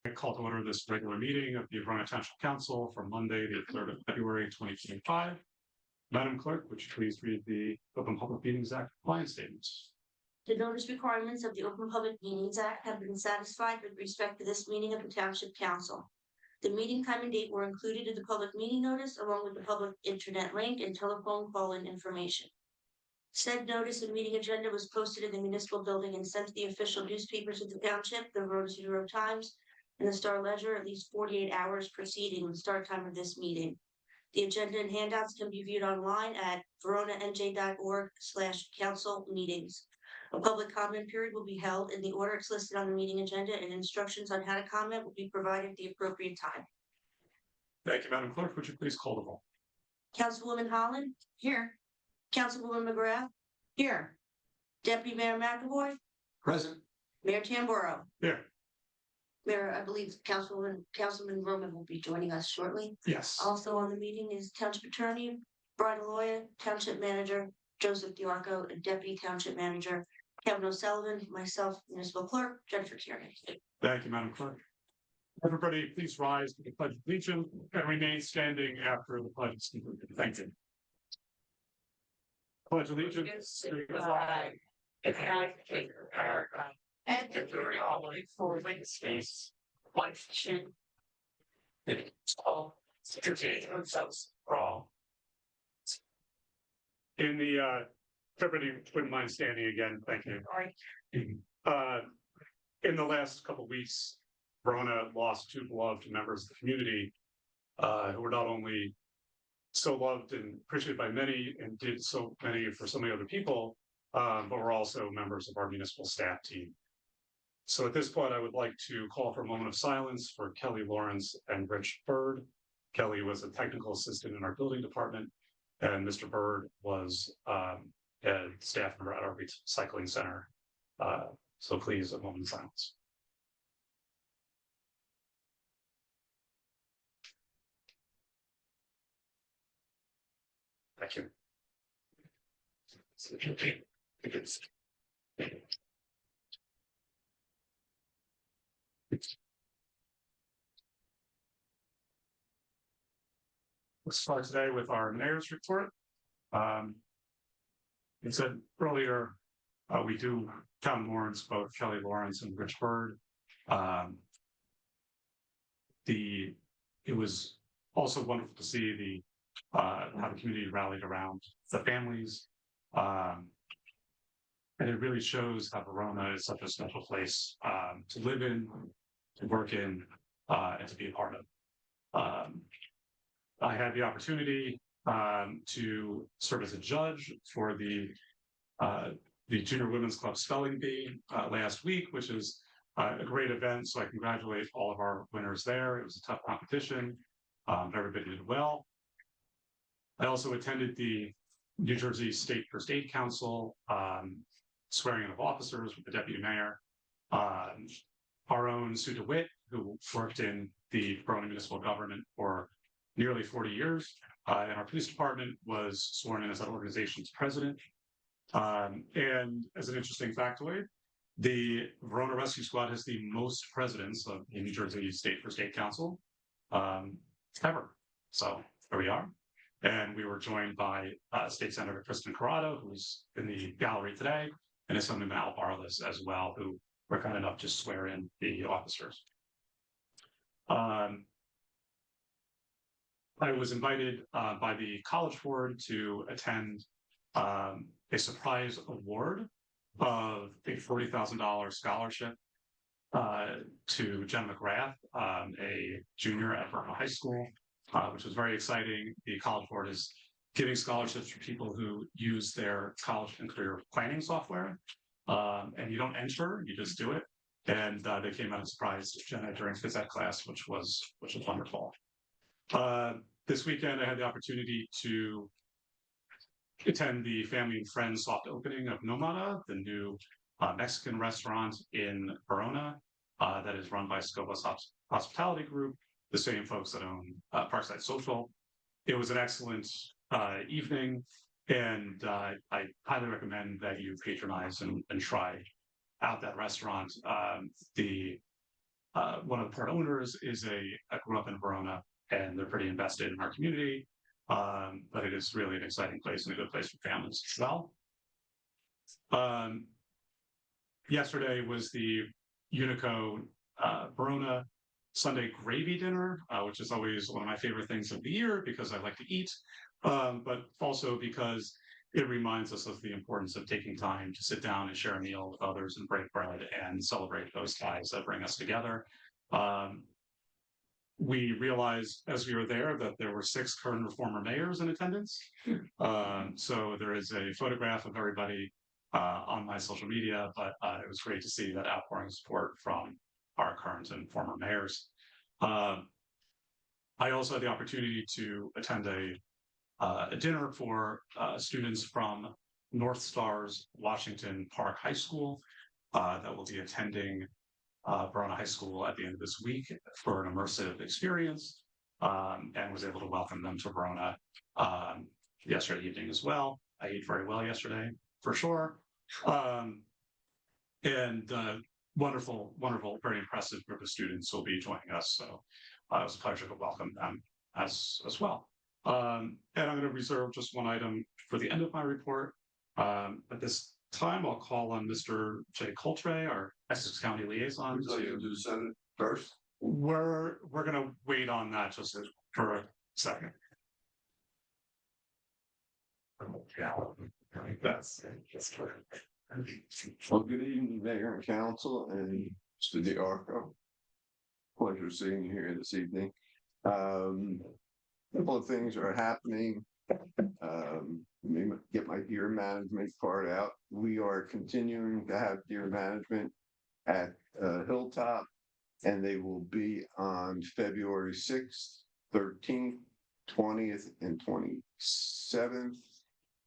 I call to order this regular meeting of the Verona Township Council for Monday, the 3rd of February, 2025. Madam Clerk, would you please read the Open Public Meetings Act compliance statements? The notice requirements of the Open Public Meetings Act have been satisfied with respect to this meeting of the Township Council. The meeting time and date were included in the public meeting notice along with the public internet link and telephone call-in information. Said notice and meeting agenda was posted in the municipal building and sent to the official newspapers of the Township, the Verona Times, and the Star Ledger at least 48 hours preceding the start time of this meeting. The agenda and handouts can be viewed online at veronanj.org/council meetings. A public comment period will be held in the order it's listed on the meeting agenda, and instructions on how to comment will be provided at the appropriate time. Thank you, Madam Clerk. Would you please call the roll? Councilwoman Holland? Here. Councilwoman McGrath? Here. Deputy Mayor McAvoy? Present. Mayor Tamburo? Here. Mayor, I believe Councilman Roman will be joining us shortly. Yes. Also on the meeting is Township Attorney Brian Loya, Township Manager Joseph DiArco, and Deputy Township Manager Kevin O'Sullivan, myself, Municipal Clerk Jennifer Kearney. Thank you, Madam Clerk. Everybody, please rise to the Pledge of Allegiance and remain standing after the pledge is concluded. Thank you. Pledge allegiance to the flag of the United States of America and to the republic for space, one nation, all security themselves for all. In the everybody wouldn't mind standing again. Thank you. In the last couple of weeks, Verona lost two beloved members of the community who were not only so loved and appreciated by many and did so many for so many other people, but were also members of our municipal staff team. So at this point, I would like to call for a moment of silence for Kelly Lawrence and Rich Bird. Kelly was a technical assistant in our building department, and Mr. Bird was a staff member at our recycling center. So please, a moment of silence. Thank you. Let's start today with our mayor's report. It said earlier, we do town warrants, both Kelly Lawrence and Rich Bird. It was also wonderful to see the how the community rallied around the families. And it really shows how Verona is such a special place to live in, to work in, and to be a part of. I had the opportunity to serve as a judge for the Junior Women's Club Spelling Bee last week, which is a great event. So I congratulate all of our winners there. It was a tough competition, but everybody did well. I also attended the New Jersey State First Aid Council swearing in of officers with the deputy mayor. Our own Sue DeWitt, who worked in the Verona municipal government for nearly 40 years, and our police department, was sworn in as that organization's president. And as an interesting factoid, the Verona Rescue Squad has the most presidents of the New Jersey State First Aid Council ever. So there we are. And we were joined by State Senator Kristen Corrado, who's in the gallery today, and Assemblyman Al Barlas as well, who were kind enough to swear in the officers. I was invited by the College Board to attend a surprise award of a $40,000 scholarship to Jen McGrath, a junior at Verona High School, which was very exciting. The College Board is giving scholarships for people who use their college and career planning software. And you don't enter, you just do it. And they came out and surprised Jenna during phys ed class, which was wonderful. This weekend, I had the opportunity to attend the Family and Friends soft opening of Nomada, the new Mexican restaurant in Verona that is run by Scobos Hospitality Group, the same folks that own Parkside Social. It was an excellent evening, and I highly recommend that you patronize and try out that restaurant. The one of the part owners is I grew up in Verona, and they're pretty invested in our community. But it is really an exciting place and a good place for families as well. Um, Yesterday was the Unico Verona Sunday gravy dinner, which is always one of my favorite things of the year because I like to eat, but also because it reminds us of the importance of taking time to sit down and share a meal with others and break bread and celebrate those ties that bring us together. We realized as we were there that there were 6 current or former mayors in attendance. So there is a photograph of everybody on my social media, but it was great to see that outpouring support from our current and former mayors. I also had the opportunity to attend a dinner for students from North Stars Washington Park High School that will be attending Verona High School at the end of this week for an immersive experience, and was able to welcome them to Verona yesterday evening as well. I ate very well yesterday, for sure. And wonderful, very impressive group of students will be joining us. So it was a pleasure to welcome them as well. And I'm going to reserve just one item for the end of my report. At this time, I'll call on Mr. Jay Coltre, our Essex County liaison. Would you like to do Senate first? We're going to wait on that just for a second. That's Well, good evening, Mayor and Council, and Mr. DiArco. Pleasure seeing you here this evening. A couple of things are happening. Let me get my deer management part out. We are continuing to have deer management at Hilltop, and they will be on February 6th, 13th, 20th, and 27th.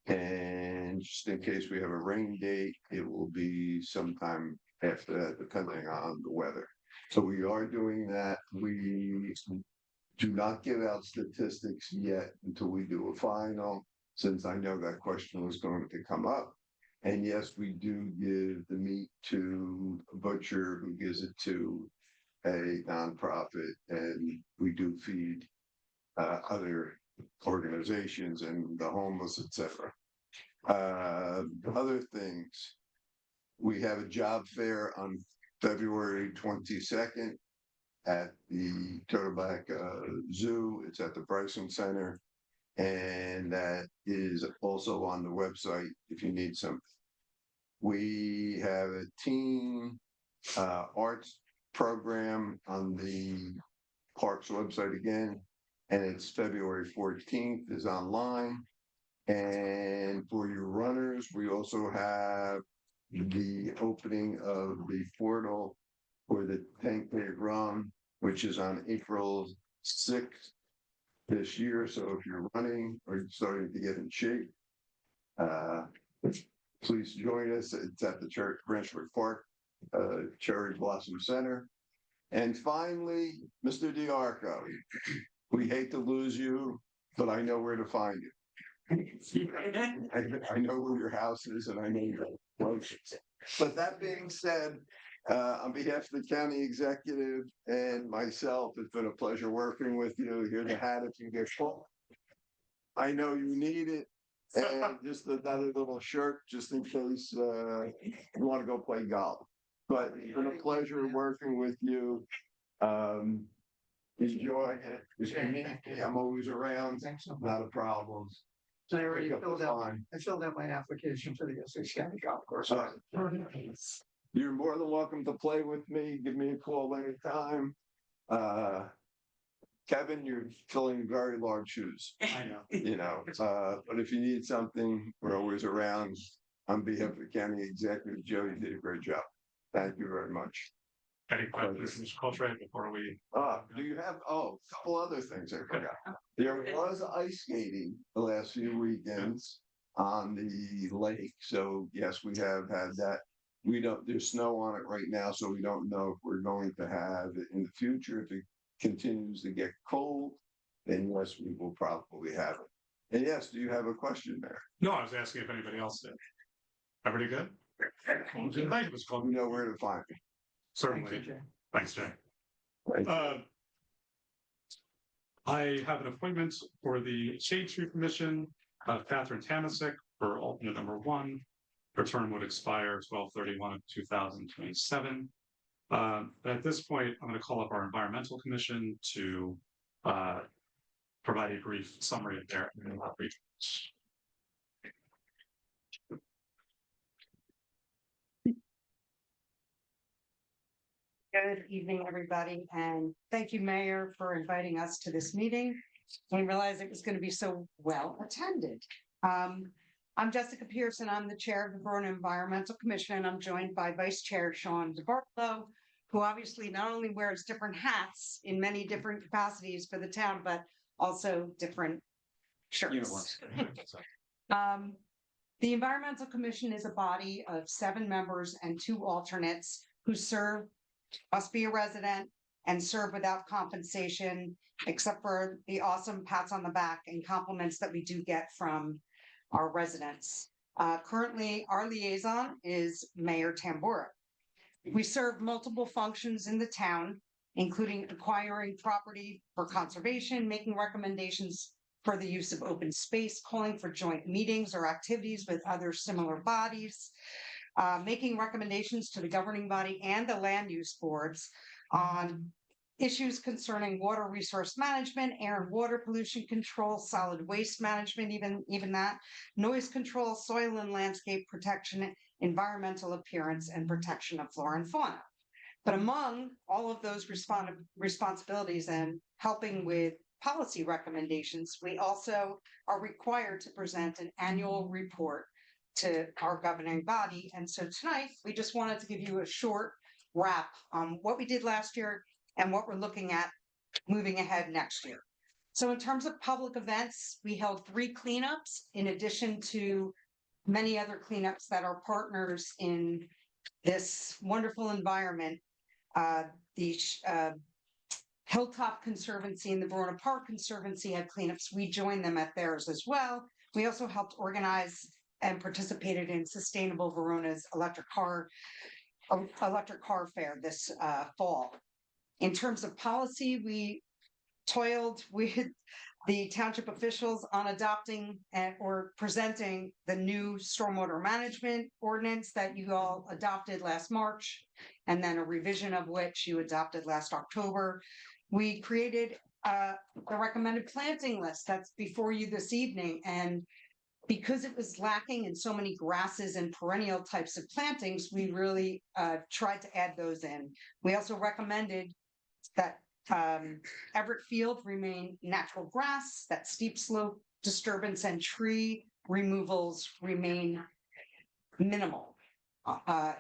And just in case we have a rain date, it will be sometime after that, depending on the weather. So we are doing that. We do not give out statistics yet until we do a final, since I know that question was going to come up. And yes, we do give the meat to a butcher who gives it to a nonprofit, and we do feed other organizations and the homeless, etc. Other things, we have a job fair on February 22nd at the Turtleback Zoo. It's at the Bryson Center, and that is also on the website if you need something. We have a teen arts program on the park's website again, and it's February 14th, is online. And for your runners, we also have the opening of the portal for the 10K run, which is on April 6th this year. So if you're running or you're starting to get in shape, please join us. It's at the Branchford Park, Cherry Blossom Center. And finally, Mr. DiArco, we hate to lose you, but I know where to find you. I know where your house is, and I know your locations. But that being said, on behalf of the county executive and myself, it's been a pleasure working with you. Here's the hat if you get full. I know you need it. And just another little shirt just in case you want to go play golf. But it's been a pleasure working with you. Enjoy it. If you need me, I'm always around. Not a problem. I already filled out my application for the Essex County Golf Course. You're more than welcome to play with me. Give me a call anytime. Kevin, you're filling very large shoes. I know. You know, but if you need something, we're always around. On behalf of the county executive, Joe, you did a great job. Thank you very much. Any questions, Mr. Coltrane, before we? Do you have, a couple other things I forgot. There was ice skating the last few weekends on the lake. So yes, we have had that. There's snow on it right now, so we don't know if we're going to have it in the future. If it continues to get cold, then yes, we will probably have it. And yes, do you have a question there? No, I was asking if anybody else did. Everybody good? Thank you, Mr. You know where to find me. Certainly. Thanks, Jay. I have an appointment for the Shade Tree Commission, Catherine Tamasic for alternate number 1. Her term would expire 12/31 of 2027. At this point, I'm going to call up our Environmental Commission to provide a brief summary of their outreach. Good evening, everybody, and thank you, Mayor, for inviting us to this meeting. We realized it was going to be so well attended. I'm Jessica Pearson. I'm the chair of the Verona Environmental Commission, and I'm joined by Vice Chair Sean DeBartolo, who obviously not only wears different hats in many different capacities for the town, but also different shirts. The Environmental Commission is a body of 7 members and 2 alternates who must be a resident and serve without compensation, except for the awesome pats on the back and compliments that we do get from our residents. Currently, our liaison is Mayor Tambura. We serve multiple functions in the town, including acquiring property for conservation, making recommendations for the use of open space, calling for joint meetings or activities with other similar bodies, making recommendations to the governing body and the land use boards on issues concerning water resource management, air and water pollution control, solid waste management, even that, noise control, soil and landscape protection, environmental appearance, and protection of flora and fauna. But among all of those responsibilities and helping with policy recommendations, we also are required to present an annual report to our governing body. And so tonight, we just wanted to give you a short wrap on what we did last year and what we're looking at moving ahead next year. So in terms of public events, we held 3 cleanups in addition to many other cleanups that are partners in this wonderful environment. The Hilltop Conservancy and the Verona Park Conservancy had cleanups. We joined them at theirs as well. We also helped organize and participated in Sustainable Verona's electric car fair this fall. In terms of policy, we toiled with the township officials on adopting or presenting the new stormwater management ordinance that you all adopted last March, and then a revision of which you adopted last October. We created the recommended planting list that's before you this evening, and because it was lacking in so many grasses and perennial types of plantings, we really tried to add those in. We also recommended that Everett Field remain natural grass, that steep slope disturbance and tree removals remain minimal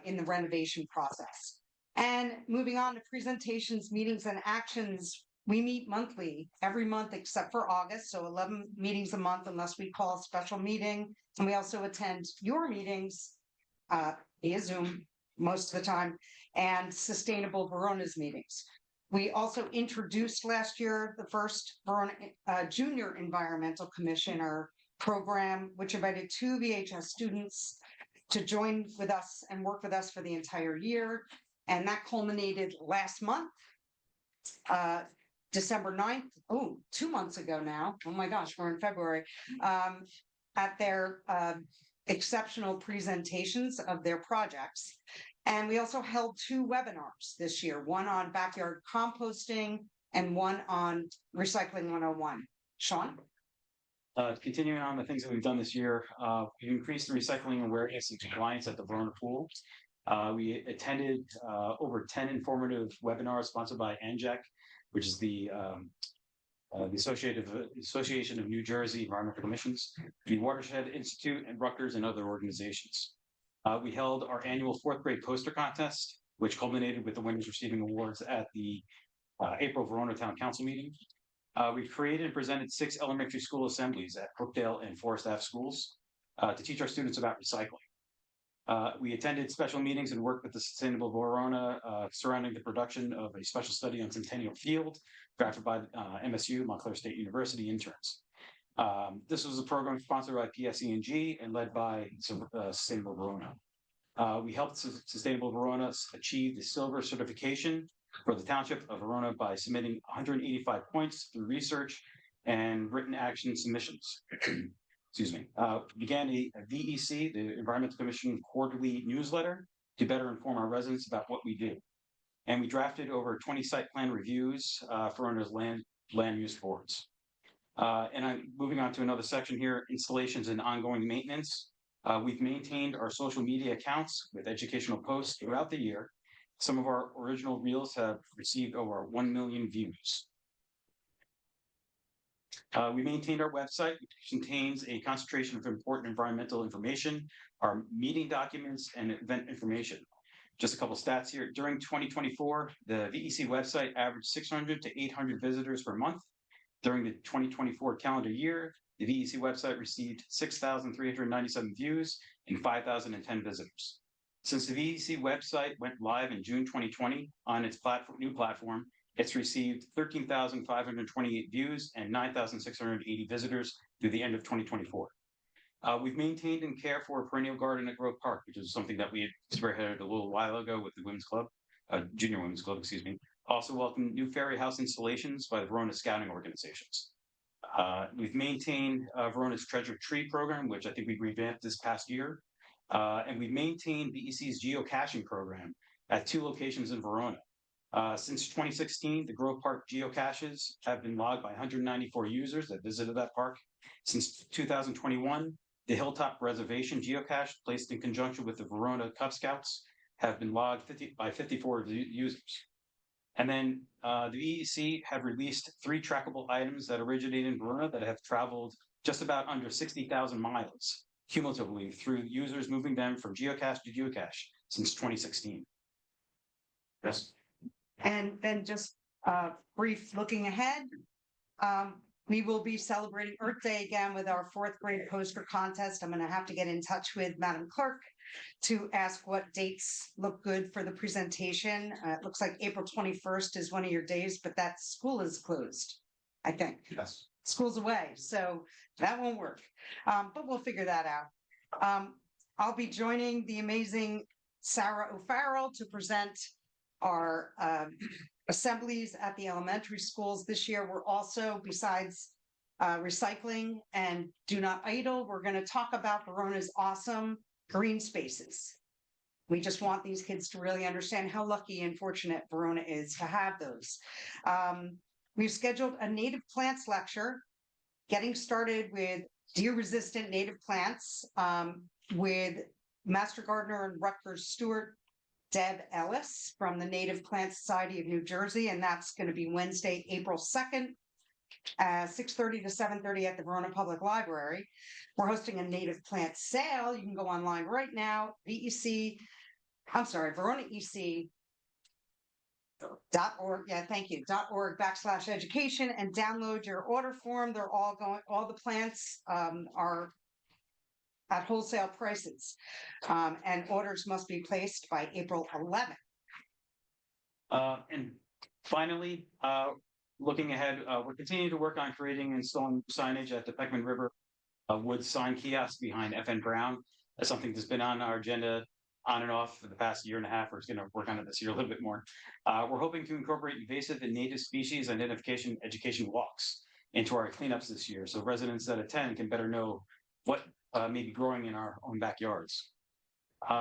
in the renovation process. And moving on to presentations, meetings, and actions, we meet monthly, every month except for August, so 11 meetings a month unless we call a special meeting. And we also attend your meetings via Zoom most of the time, and Sustainable Verona's meetings. We also introduced last year the first Verona Junior Environmental Commissioner program, which invited 2 VHS students to join with us and work with us for the entire year. And that culminated last month, December 9th, 2 months ago now. Oh my gosh, we're in February, at their exceptional presentations of their projects. And we also held 2 webinars this year, one on backyard composting and one on Recycling 101. Sean? Continuing on the things that we've done this year, we've increased the recycling awareness and compliance at the Verona Pool. We attended over 10 informative webinars sponsored by ANJEC, which is the Association of New Jersey Environmental Commissions, the Watershed Institute, and Rutgers, and other organizations. We held our annual 4th grade poster contest, which culminated with the winners receiving awards at the April Verona Town Council meeting. We created and presented 6 elementary school assemblies at Brookdale and Forest Ave schools to teach our students about recycling. We attended special meetings and worked with the Sustainable Verona surrounding the production of a special study on Centennial Field, drafted by MSU, Montclair State University interns. This was a program sponsored by PSE&G and led by Sustainable Verona. We helped Sustainable Verona achieve the silver certification for the Township of Verona by submitting 185 points through research and written action submissions. Excuse me. Began a VEC, the Environmental Commission quarterly newsletter, to better inform our residents about what we do. And we drafted over 20 site plan reviews for Verona's land use boards. And I'm moving on to another section here, installations and ongoing maintenance. We've maintained our social media accounts with educational posts throughout the year. Some of our original reels have received over 1 million views. We maintained our website, which contains a concentration of important environmental information, our meeting documents, and event information. Just a couple stats here. During 2024, the VEC website averaged 600 to 800 visitors per month. During the 2024 calendar year, the VEC website received 6,397 views and 5,010 visitors. Since the VEC website went live in June 2020 on its new platform, it's received 13,528 views and 9,680 visitors through the end of 2024. We've maintained and cared for a perennial garden at Grove Park, which is something that we had spearheaded a little while ago with the Women's Club, Junior Women's Club, excuse me. Also welcomed new fairy house installations by the Verona Scouting organizations. We've maintained Verona's Treasure Tree program, which I think we revamped this past year. And we've maintained VEC's geocaching program at 2 locations in Verona. Since 2016, the Grove Park geocaches have been logged by 194 users that visited that park. Since 2021, the Hilltop Reservation geocache, placed in conjunction with the Verona Cub Scouts, have been logged by 54 users. And then the VEC have released 3 trackable items that originate in Verona that have traveled just about under 60,000 miles cumulatively through users moving them from geocache to geocache since 2016. Yes. And then just brief looking ahead, we will be celebrating Earth Day again with our 4th grade poster contest. I'm going to have to get in touch with Madam Clerk to ask what dates look good for the presentation. It looks like April 21st is one of your days, but that school is closed, I think. Yes. School's away, so that won't work. But we'll figure that out. I'll be joining the amazing Sarah O'Farrell to present our assemblies at the elementary schools this year. We're also, besides recycling and do not idle, we're going to talk about Verona's awesome green spaces. We just want these kids to really understand how lucky and fortunate Verona is to have those. We've scheduled a native plants lecture, getting started with deer-resistant native plants with Master Gardener and Rutgers Stewart Deb Ellis from the Native Plant Society of New Jersey, and that's going to be Wednesday, April 2nd, 6:30 to 7:30 at the Verona Public Library. We're hosting a native plant sale. You can go online right now, VEC.org, yeah, thank you, .org/education, and download your order form. They're all all the plants are at wholesale prices, and orders must be placed by April 11th. And finally, looking ahead, we're continuing to work on creating and installing signage at the Peckman River Woods sign kiosk behind FN Brown. That's something that's been on our agenda on and off for the past year and a half. We're going to work on it this year a little bit more. We're hoping to incorporate invasive and native species identification education walks into our cleanups this year, so residents that attend can better know what may be growing in our own backyards.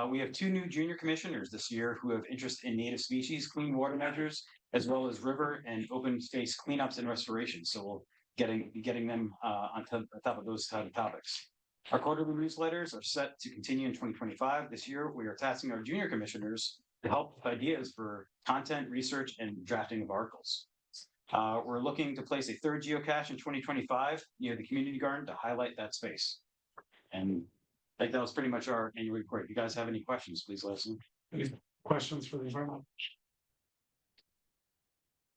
We have 2 new junior commissioners this year who have interest in native species, clean water measures, as well as river and open space cleanups and restoration. So we'll be getting them on top of those kind of topics. Our quarterly newsletters are set to continue in 2025. This year, we are tasking our junior commissioners to help with ideas for content, research, and drafting of articles. We're looking to place a 3rd geocache in 2025 near the community garden to highlight that space. And I think that was pretty much our annual report. If you guys have any questions, please let us know. Any questions for the environment?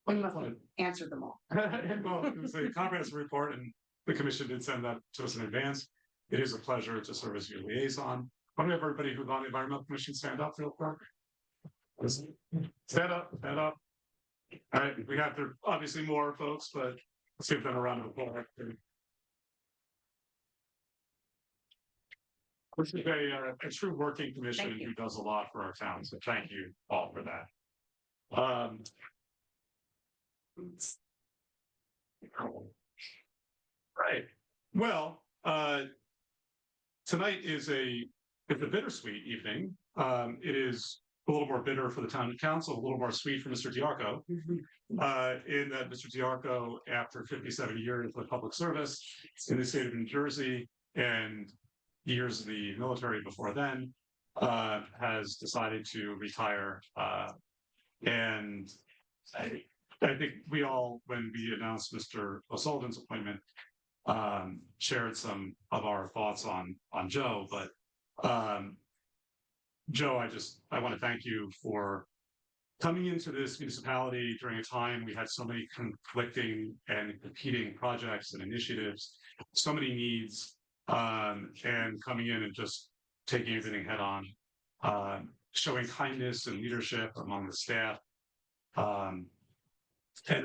We must answer them all. Well, it was a comprehensive report, and the commission did send that to us in advance. It is a pleasure to serve as your liaison. Why don't we have everybody who's on the environmental commission stand up real quick? Stand up, stand up. All right, we have there obviously more folks, but let's give them a round of applause. This is a true working commission Thank you. who does a lot for our town, so thank you all for that. Um, right. Well, tonight is it's a bittersweet evening. It is a little more bitter for the town council, a little more sweet for Mr. Diarco. In that Mr. Diarco, after 57 years of public service in the state of New Jersey and years in the military before then, has decided to retire. And I think we all, when we announced Mr. O'Sullivan's appointment, shared some of our thoughts on Joe. But Joe, I want to thank you for coming into this municipality during a time we had so many conflicting and competing projects and initiatives, so many needs, and coming in and just taking everything head on, showing kindness and leadership among the staff, and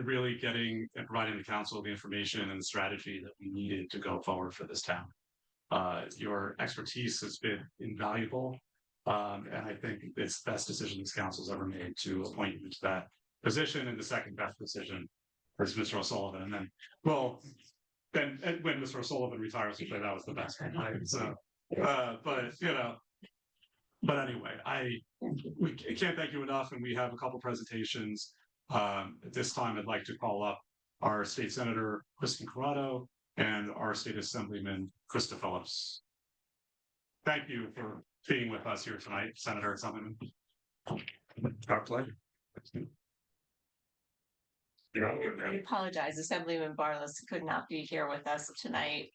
really getting and providing the council the information and the strategy that we needed to go forward for this town. Your expertise has been invaluable. And I think it's the best decision this council's ever made to appoint you to that position, and the second best decision is Mr. O'Sullivan. And then, well, then when Mr. O'Sullivan retires, we say that was the best one, right? So, but but anyway, we can't thank you enough, and we have a couple presentations. At this time, I'd like to call up our state senator, Kristen Corrado, and our state assemblyman, Krista Phillips. Thank you for being with us here tonight, Senator Assemblyman. Our pleasure. I apologize, Assemblyman Barlas could not be here with us tonight,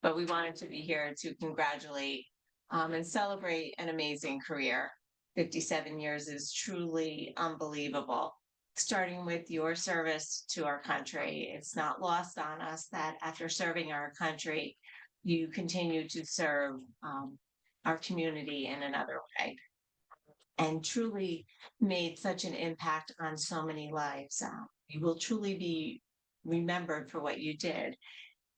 but we wanted to be here to congratulate and celebrate an amazing career. 57 years is truly unbelievable. Starting with your service to our country, it's not lost on us that after serving our country, you continue to serve our community in another way, and truly made such an impact on so many lives. You will truly be remembered for what you did.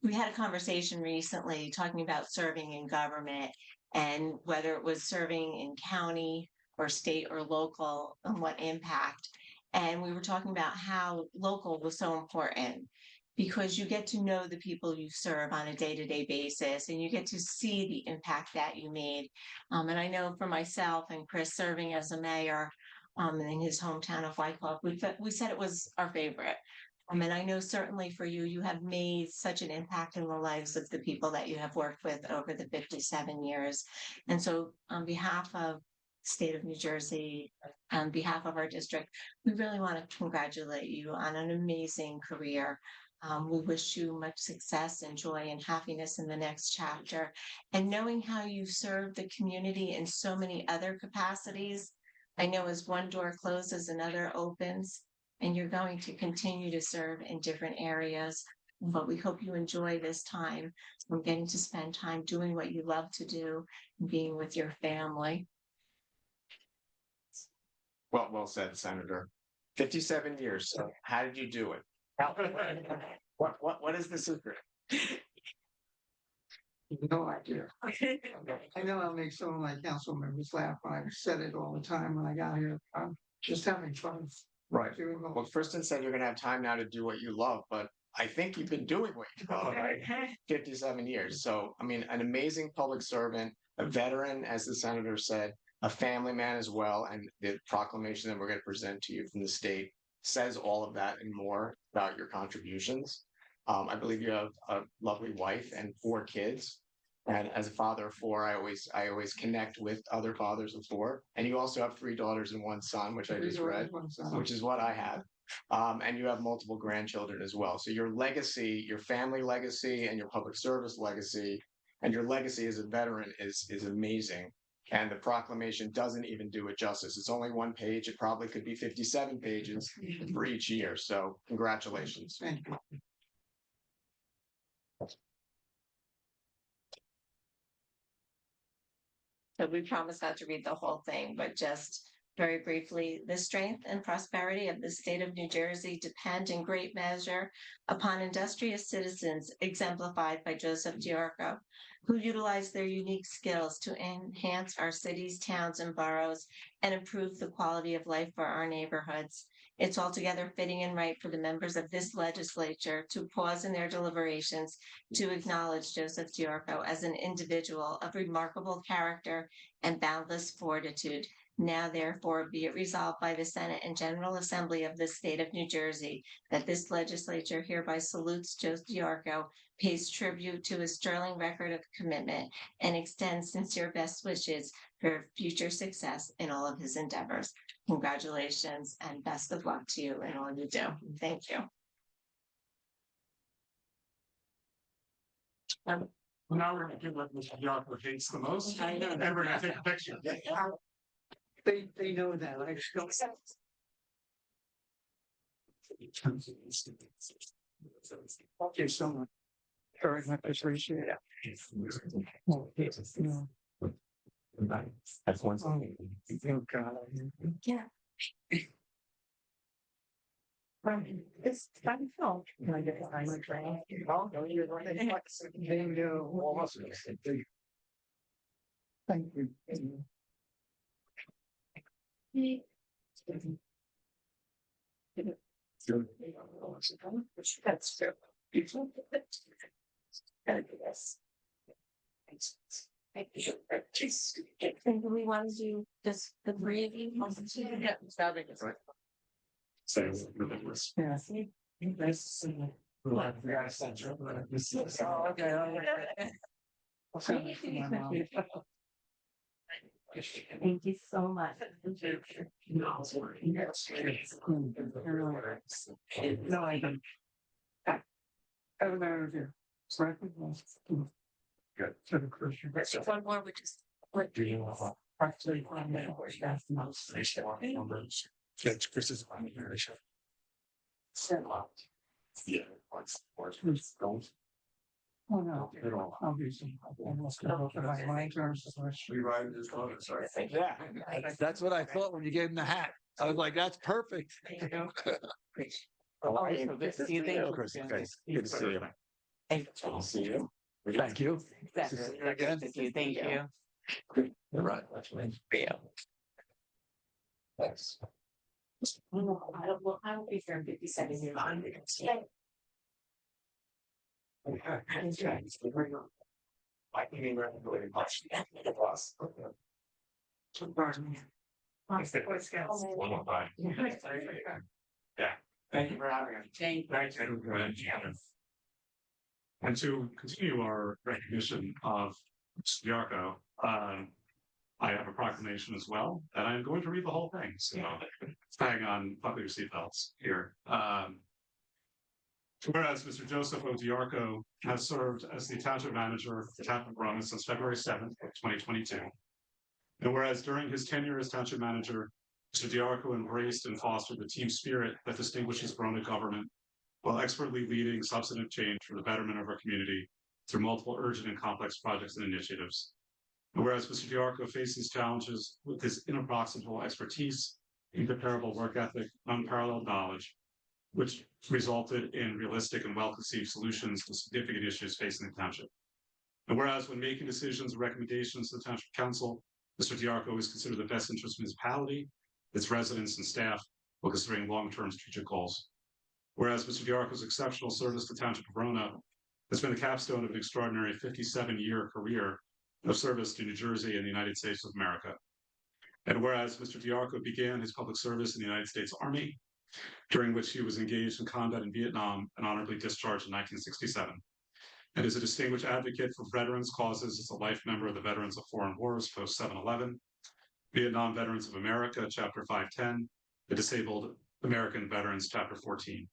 We had a conversation recently talking about serving in government, and whether it was serving in county or state or local and what impact. And we were talking about how local was so important, because you get to know the people you serve on a day-to-day basis, and you get to see the impact that you made. And I know for myself and Chris serving as a mayor in his hometown of Wyckoff, we said it was our favorite. And I know certainly for you, you have made such an impact in the lives of the people that you have worked with over the 57 years. And so on behalf of state of New Jersey, on behalf of our district, we really want to congratulate you on an amazing career. We wish you much success and joy and happiness in the next chapter. And knowing how you serve the community in so many other capacities, I know as one door closes, another opens, and you're going to continue to serve in different areas. But we hope you enjoy this time from getting to spend time doing what you love to do and being with your family. Well said, Senator. 57 years. So how did you do it? What is the secret? No idea. I know I'll make some of my council members laugh when I said it all the time when I got here. I'm just having fun. Right. Doing all- Well, Kristen said you're going to have time now to do what you love, but I think you've been doing what you love, right? 57 years. So, I mean, an amazing public servant, a veteran, as the senator said, a family man as well. And the proclamation that we're going to present to you from the state says all of that and more about your contributions. I believe you have a lovely wife and 4 kids. And as a father of 4, I always connect with other fathers of 4. And you also have 3 daughters and 1 son, which I just read, which is what I have. And you have multiple grandchildren as well. So your legacy, your family legacy, and your public service legacy, and your legacy as a veteran is amazing. And the proclamation doesn't even do it justice. It's only 1 page. It probably could be 57 pages for each year. So congratulations. Thank you. So we promise not to read the whole thing, but just Very briefly, the strength and prosperity of the state of New Jersey depend in great measure upon industrious citizens exemplified by Joseph Diarco, who utilize their unique skills to enhance our cities, towns, and boroughs and improve the quality of life for our neighborhoods. It's altogether fitting and right for the members of this legislature to pause in their deliberations to acknowledge Joseph Diarco as an individual of remarkable character and boundless fortitude. Now therefore be it resolved by the Senate and General Assembly of the State of New Jersey that this legislature hereby salutes Joseph Diarco, pays tribute to his sterling record of commitment, and extends sincere best wishes for future success in all of his endeavors. Congratulations and best of luck to you in all you do. Thank you. Now we're gonna give what Mr. Diarco hates the most, I know. and we're gonna take a picture. They know that, I still. Okay, so much. Very much appreciate it. That's one. Oh, God. Yeah. It's fun film. Can I get a time train? Oh, no, you're right. They know. Thank you. That's true. And do we want to do just the three of you? Yeah. So, ridiculous. Yeah. Thank you so much. No, I don't. Over here. Good. One more, which is. Actually, That's Chris's. Yeah. Oh, no. Obviously. Rewrite this one, sorry. Yeah, that's what I thought when you gave him the hat. I was like, that's perfect. Oh, Good to see you. See you. Thank you. Good to see you again. Thank you. You're right. Thanks. I will be here in 57 years. One more time. Yeah. Thank you for having us. Thank you. And to continue our recognition of Mr. Diarco, I have a proclamation as well, and I'm going to read the whole thing, so hang on, buckle your seatbelts here. Whereas Mr. Joseph O. Diarco has served as the Township Manager of the Town of Verona since February 7th, 2022. And whereas during his tenure as Township Manager, Mr. Diarco embraced and fostered the team spirit that distinguishes Verona government while expertly leading substantive change for the betterment of our community through multiple urgent and complex projects and initiatives. And whereas Mr. Diarco faces challenges with his inapproximable expertise, incomparable work ethic, unparalleled knowledge, which resulted in realistic and well-conceived solutions to significant issues facing the township. And whereas when making decisions and recommendations to the Township Council, Mr. Diarco is considered the best interest of municipality, its residents and staff, while considering long-term strategic goals. Whereas Mr. Diarco's exceptional service to Township of Verona has been the capstone of an extraordinary 57-year career of service to New Jersey and the United States of America. And whereas Mr. Diarco began his public service in the United States Army, during which he was engaged in combat in Vietnam and honorably discharged in 1967, and is a distinguished advocate for veterans' causes as a life member of the Veterans of Foreign Wars post 7/11, Vietnam Veterans of America, Chapter 510, the Disabled American Veterans, Chapter 14.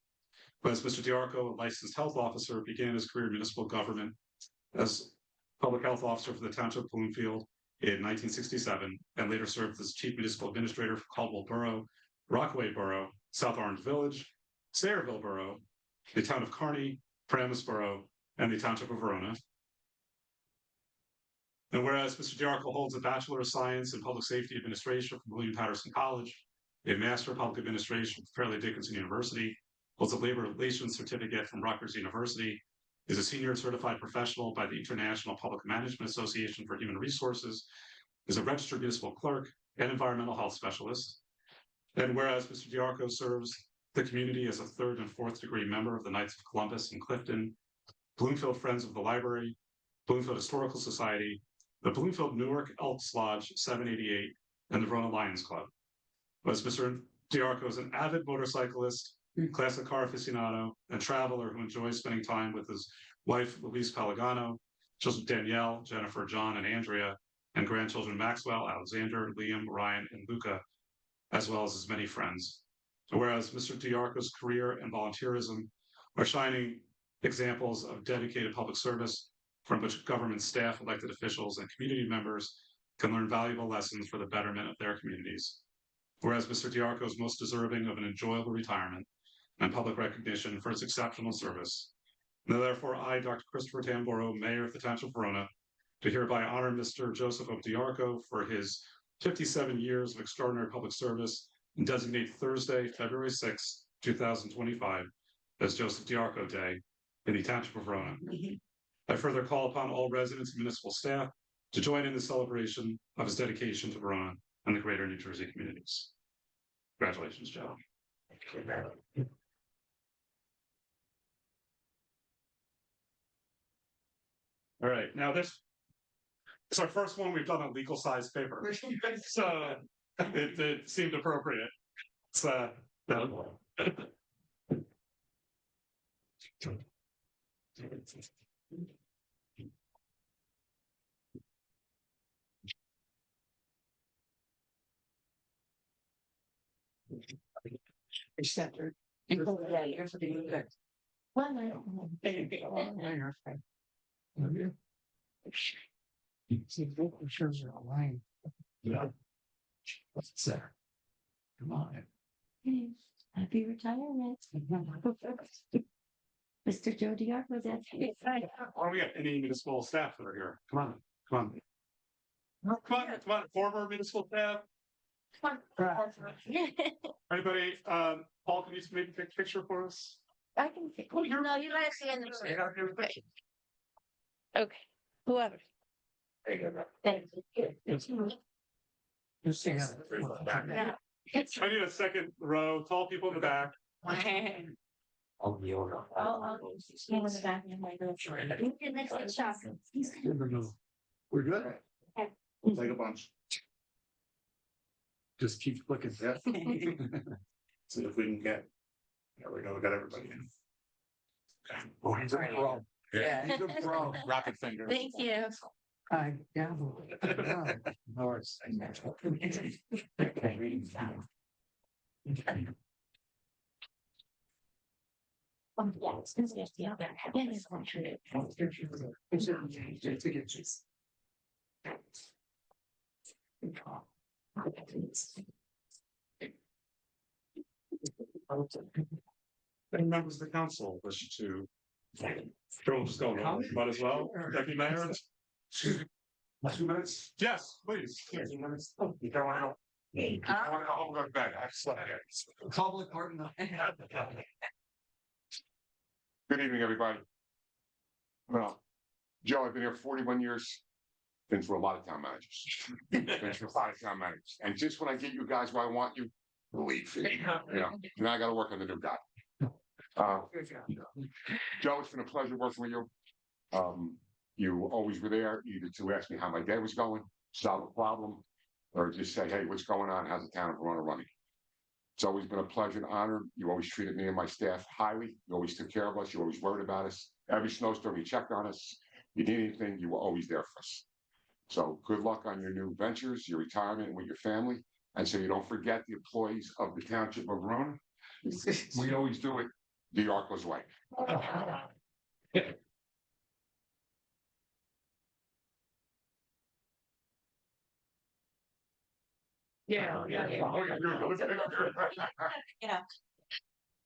But as Mr. Diarco, a licensed health officer, began his career in municipal government as public health officer for the Township of Bloomfield in 1967, and later served as chief municipal administrator for Caldwell Borough, Rockaway Borough, South Orange Village, Sayreville Borough, the town of Kearney, Paramus Borough, and the Township of Verona. And whereas Mr. DiArco holds a Bachelor of Science in Public Safety Administration from William Patterson College, a Master of Public Administration from Fairleigh Dickinson University, holds a Labor Relations Certificate from Rutgers University, is a Senior Certified Professional by the International Public Management Association for Human Resources, is a Registered Municipal Clerk and Environmental Health Specialist. And whereas Mr. DiArco serves the community as a 3rd and 4th degree member of the Knights of Columbus and Clifton, Bloomfield Friends of the Library, Bloomfield Historical Society, the Bloomfield Newark Elks Lodge 788, and the Verona Lions Club. Whereas Mr. DiArco is an avid motorcyclist, classic car aficionado, and traveler who enjoys spending time with his wife, Louise Palagano, children Danielle, Jennifer, John, and Andrea, and grandchildren Maxwell, Alexander, Liam, Ryan, and Luca, as well as his many friends. Whereas Mr. DiArco's career and volunteerism are shining examples of dedicated public service from which government staff, elected officials, and community members can learn valuable lessons for the betterment of their communities. Whereas Mr. DiArco is most deserving of an enjoyable retirement and public recognition for his exceptional service. Now, therefore, I, Dr. Christopher Tamboro, Mayor of the Township of Verona, do hereby honor Mr. Joseph O. DiArco for his 57 years of extraordinary public service and designate Thursday, February 6, 2025, as Joseph DiArco Day in the Township of Verona. I further call upon all residents and municipal staff to join in the celebration of his dedication to Verona and the greater New Jersey communities. Congratulations, Joe. All right, now this is our first one we've done on legal size paper, so it seemed appropriate. So Centered. Yeah, you're pretty good. Shows are aligned. yeah. What's there? Come on. Happy retirement. Mr. Joe DiArco, that's it. Why don't we get any municipal staff that are here? Come on, come on. Come on, former municipal staff. Anybody, Paul, can you maybe take a picture for us? I can. No, you gotta see in the. Okay, whoever. Thank you. You see how. Yeah. I need a second row, tall people in the back. I'll stand in the back and my girl. You can next to shop. We're good. Like a bunch. Just keep looking. Yeah. See if we can get. There we go, we got everybody in. Oh, he's a pro. Yeah. He's a pro. Rapid finger. Thank you. Yeah. Yes, yeah. Yes, I'm sure. Any members of the council wish to? Sure, we'll just go, might as well, Deputy Mayor. 2 minutes? Yes, please. 2 minutes. You don't want to. I want to go home, go to bed. I slept. Public pardon. Good evening, everybody. Well, Joe, I've been here 41 years. Been through a lot of town managers. Been through a lot of town managers. And just when I get you guys where I want you, leave. Now I got to work on the new guy. Joe, it's been a pleasure working with you. You always were there either to ask me how my day was going, solve a problem, or just say, hey, what's going on? How's the town of Verona running? It's always been a pleasure and honor. You always treated me and my staff highly. You always took care of us. You always worried about us. Every snowstorm, you checked on us. You need anything, you were always there for us. So good luck on your new ventures, your retirement with your family. And so you don't forget the employees of the Township of Verona. We always do it the DiArco's way. Yeah.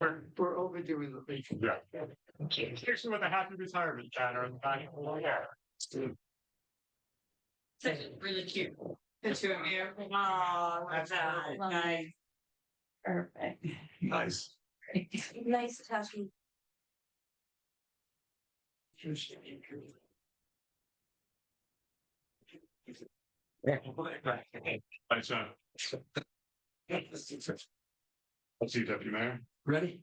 We're overdoing the thing. Yeah. Picture with a happy retirement banner in the back. Really cute. The two of you. Oh, that's nice. Perfect. Nice. Nice to have you. Right, so. Let's see, Deputy Mayor. Ready?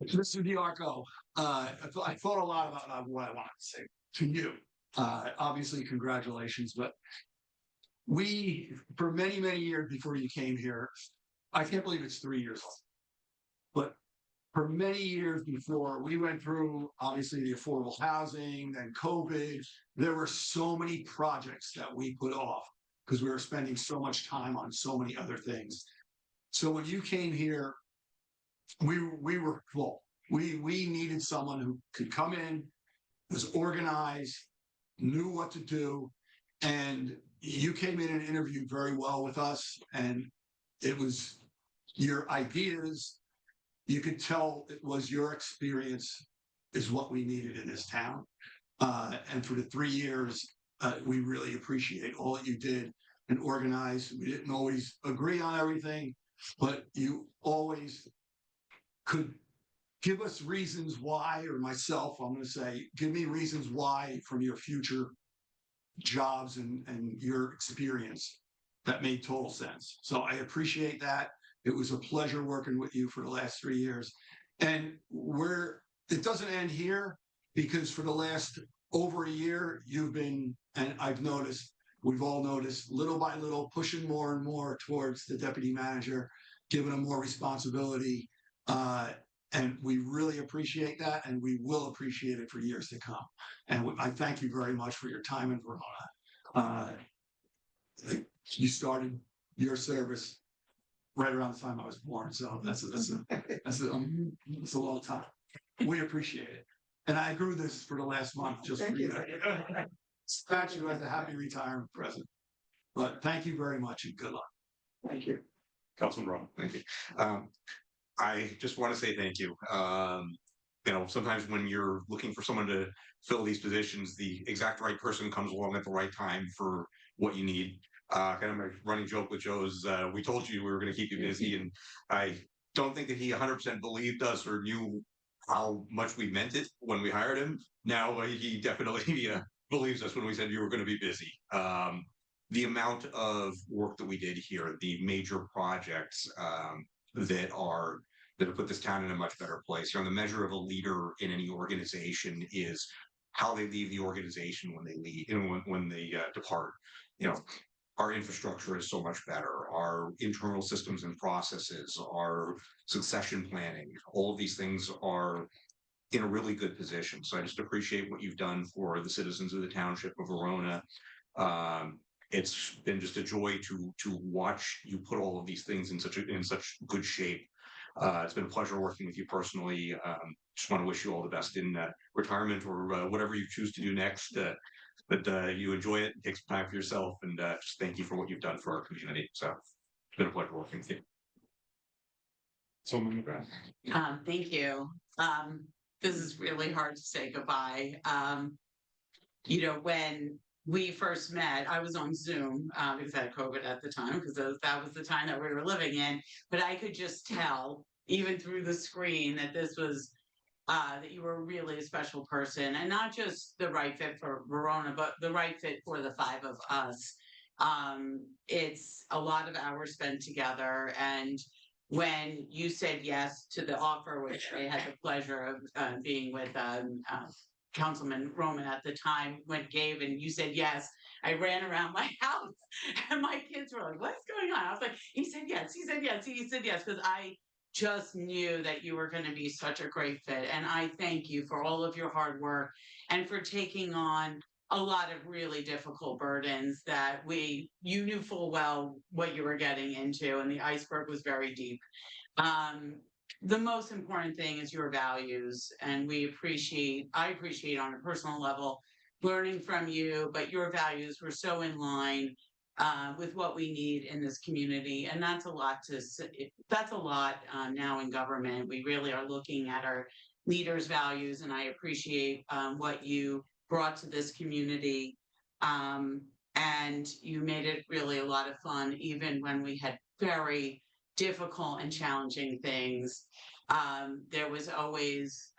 Mr. DiArco, I thought a lot about what I wanted to say to you. Obviously, congratulations, but we, for many, many years before you came here, I can't believe it's 3 years old. But for many years before, we went through, obviously, the affordable housing, then COVID. There were so many projects that we put off because we were spending so much time on so many other things. So when you came here, we were full. We needed someone who could come in, was organized, knew what to do, and you came in and interviewed very well with us, and it was your ideas. You could tell it was your experience is what we needed in this town. And for the 3 years, we really appreciate all that you did and organized. We didn't always agree on everything, but you always could give us reasons why, or myself, I'm going to say, give me reasons why from your future jobs and your experience that made total sense. So I appreciate that. It was a pleasure working with you for the last 3 years. And it doesn't end here, because for the last over a year, you've been, and I've noticed, we've all noticed, little by little, pushing more and more towards the deputy manager, giving him more responsibility. And we really appreciate that, and we will appreciate it for years to come. And I thank you very much for your time in Verona. You started your service right around the time I was born, so that's a long time. We appreciate it, and I grew this for the last month just for you. Scratch you as a happy retirement present. But thank you very much and good luck. Thank you. Councilman Rowe. Thank you. I just want to say thank you. Sometimes when you're looking for someone to fill these positions, the exact right person comes along at the right time for what you need. Kind of my running joke with Joe is, we told you we were going to keep you busy, and I don't think that he 100% believed us or knew how much we meant it when we hired him. Now he definitely believes us when we said you were going to be busy. The amount of work that we did here, the major projects that have put this town in a much better place. The measure of a leader in any organization is how they leave the organization when they leave, when they depart. Our infrastructure is so much better. Our internal systems and processes, our succession planning, all of these things are in a really good position. So I just appreciate what you've done for the citizens of the Township of Verona. It's been just a joy to watch you put all of these things in such good shape. It's been a pleasure working with you personally. Just want to wish you all the best in retirement or whatever you choose to do next. But you enjoy it, take some time for yourself, and just thank you for what you've done for our community. So it's been a pleasure working with you. Councilwoman McGrath. Thank you. This is really hard to say goodbye. When we first met, I was on Zoom because I had COVID at the time, because that was the time that we were living in. But I could just tell, even through the screen, that this was that you were really a special person, and not just the right fit for Verona, but the right fit for the five of us. It's a lot of hours spent together, and when you said yes to the offer, which I had the pleasure of being with Councilman Roman at the time, when gave, and you said yes, I ran around my house and my kids were like, what's going on? I was like, he said yes, he said yes, he said yes, because I just knew that you were going to be such a great fit. And I thank you for all of your hard work and for taking on a lot of really difficult burdens that you knew full well what you were getting into, and the iceberg was very deep. The most important thing is your values, and I appreciate on a personal level learning from you, but your values were so in line with what we need in this community. And that's a lot now in government. We really are looking at our leaders' values, and I appreciate what you brought to this community And you made it really a lot of fun, even when we had very difficult and challenging things. There was always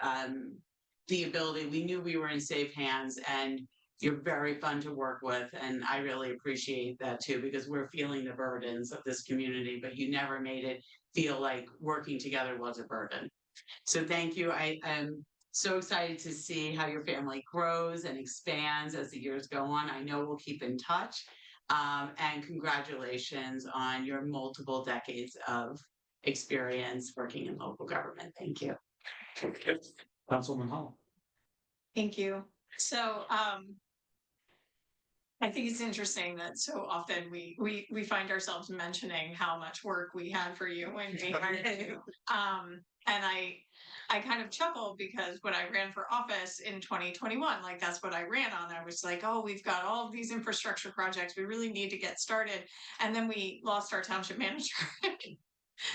the ability, we knew we were in safe hands, and you're very fun to work with. And I really appreciate that too, because we're feeling the burdens of this community, but you never made it feel like working together was a burden. So thank you. I am so excited to see how your family grows and expands as the years go on. I know we'll keep in touch. And congratulations on your multiple decades of experience working in local government. Thank you. Councilman Hall. Thank you. So, I think it's interesting that so often we find ourselves mentioning how much work we had for you when we hired you. And I kind of chuckle because when I ran for office in 2021, like that's what I ran on. I was like, oh, we've got all of these infrastructure projects. We really need to get started. And then we lost our township manager.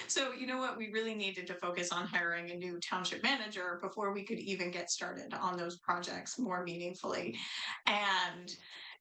So you know what? We really needed to focus on hiring a new township manager before we could even get started on those projects more meaningfully. And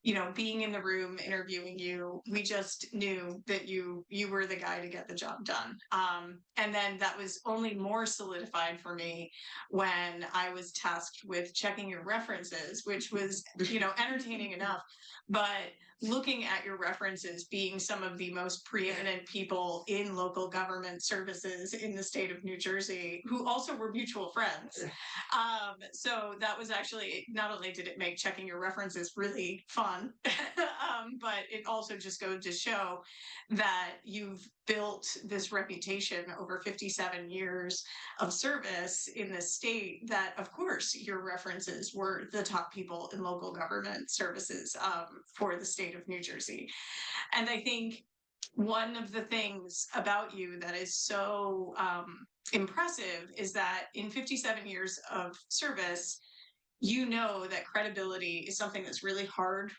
you know, being in the room interviewing you, we just knew that you were the guy to get the job done. And then that was only more solidified for me when I was tasked with checking your references, which was, you know, entertaining enough. But looking at your references being some of the most preeminent people in local government services in the state of New Jersey, who also were mutual friends. So that was actually, not only did it make checking your references really fun, but it also just goes to show that you've built this reputation over 57 years of service in this state that, of course, your references were the top people in local government services for the state of New Jersey. And I think one of the things about you that is so impressive is that in 57 years of service, you know that credibility is something that's really hard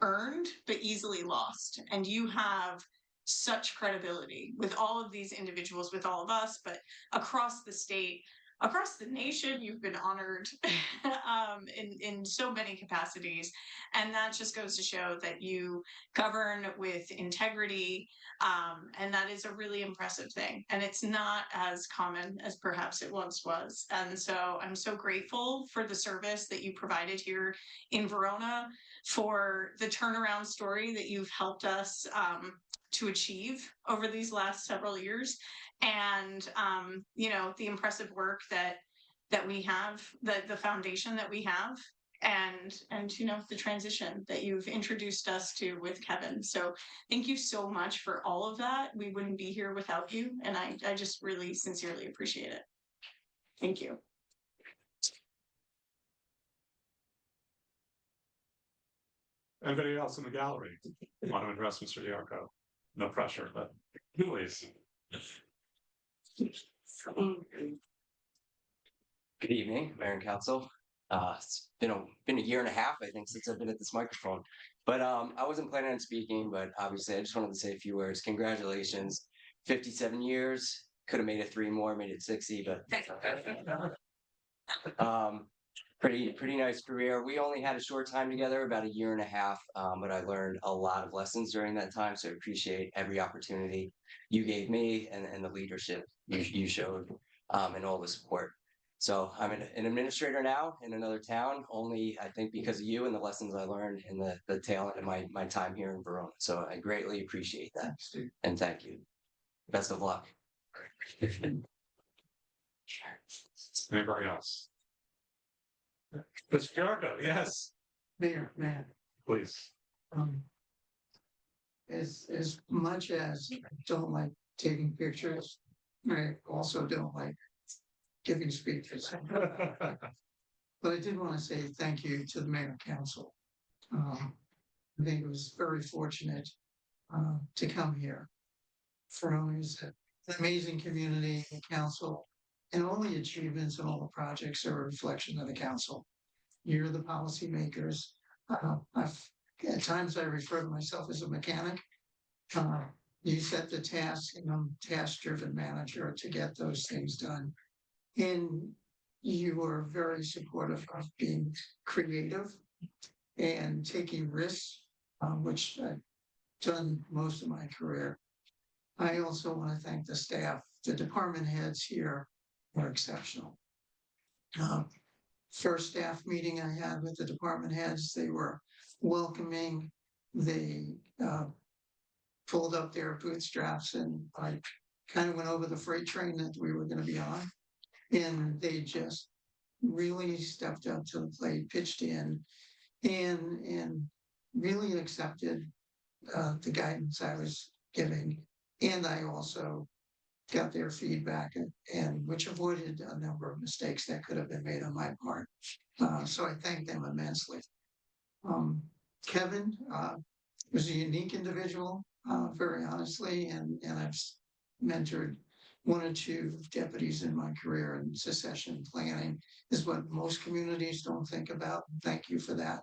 earned, but easily lost. And you have such credibility with all of these individuals, with all of us, but across the state, across the nation. You've been honored in so many capacities. And that just goes to show that you govern with integrity. And that is a really impressive thing. And it's not as common as perhaps it once was. And so I'm so grateful for the service that you provided here in Verona, for the turnaround story that you've helped us to achieve over these last several years. And you know, the impressive work that we have, the foundation that we have, and you know, the transition that you've introduced us to with Kevin. So thank you so much for all of that. We wouldn't be here without you, and I just really sincerely appreciate it. Thank you. Anybody else in the gallery want to address Mr. Diarco? No pressure, but please. Good evening, Mayor and Council. It's been a year and a half, I think, since I've been at this microphone. But I wasn't planning on speaking, but obviously I just wanted to say a few words. Congratulations. 57 years. Could have made it 3 more, made it 60, but pretty nice career. We only had a short time together, about a year and a half, but I learned a lot of lessons during that time. So I appreciate every opportunity you gave me and the leadership you showed and all the support. So I'm an administrator now in another town, only I think because of you and the lessons I learned and the talent and my time here in Verona. So I greatly appreciate that. And thank you. Best of luck. Anybody else? Mr. Diarco, yes, Mayor, please. As much as I don't like taking pictures, I also don't like giving speeches. But I did want to say thank you to the mayor and council. I think it was very fortunate to come here. Verona is an amazing community and council, and all the achievements and all the projects are a reflection of the council. You're the policymakers. At times I refer to myself as a mechanic. You set the task, and I'm task-driven manager to get those things done. And you are very supportive of being creative and taking risks, which I've done most of my career. I also want to thank the staff. The department heads here are exceptional. First staff meeting I had with the department heads, they were welcoming. They pulled up their bootstraps, and I kind of went over the freight train that we were going to be on. And they just really stepped up to the plate, pitched in, and really accepted the guidance I was giving. And I also got their feedback, and which avoided a number of mistakes that could have been made on my part. So I thank them immensely. Kevin was a unique individual, very honestly, and I've mentored one or two deputies in my career, and succession planning is what most communities don't think about. Thank you for that.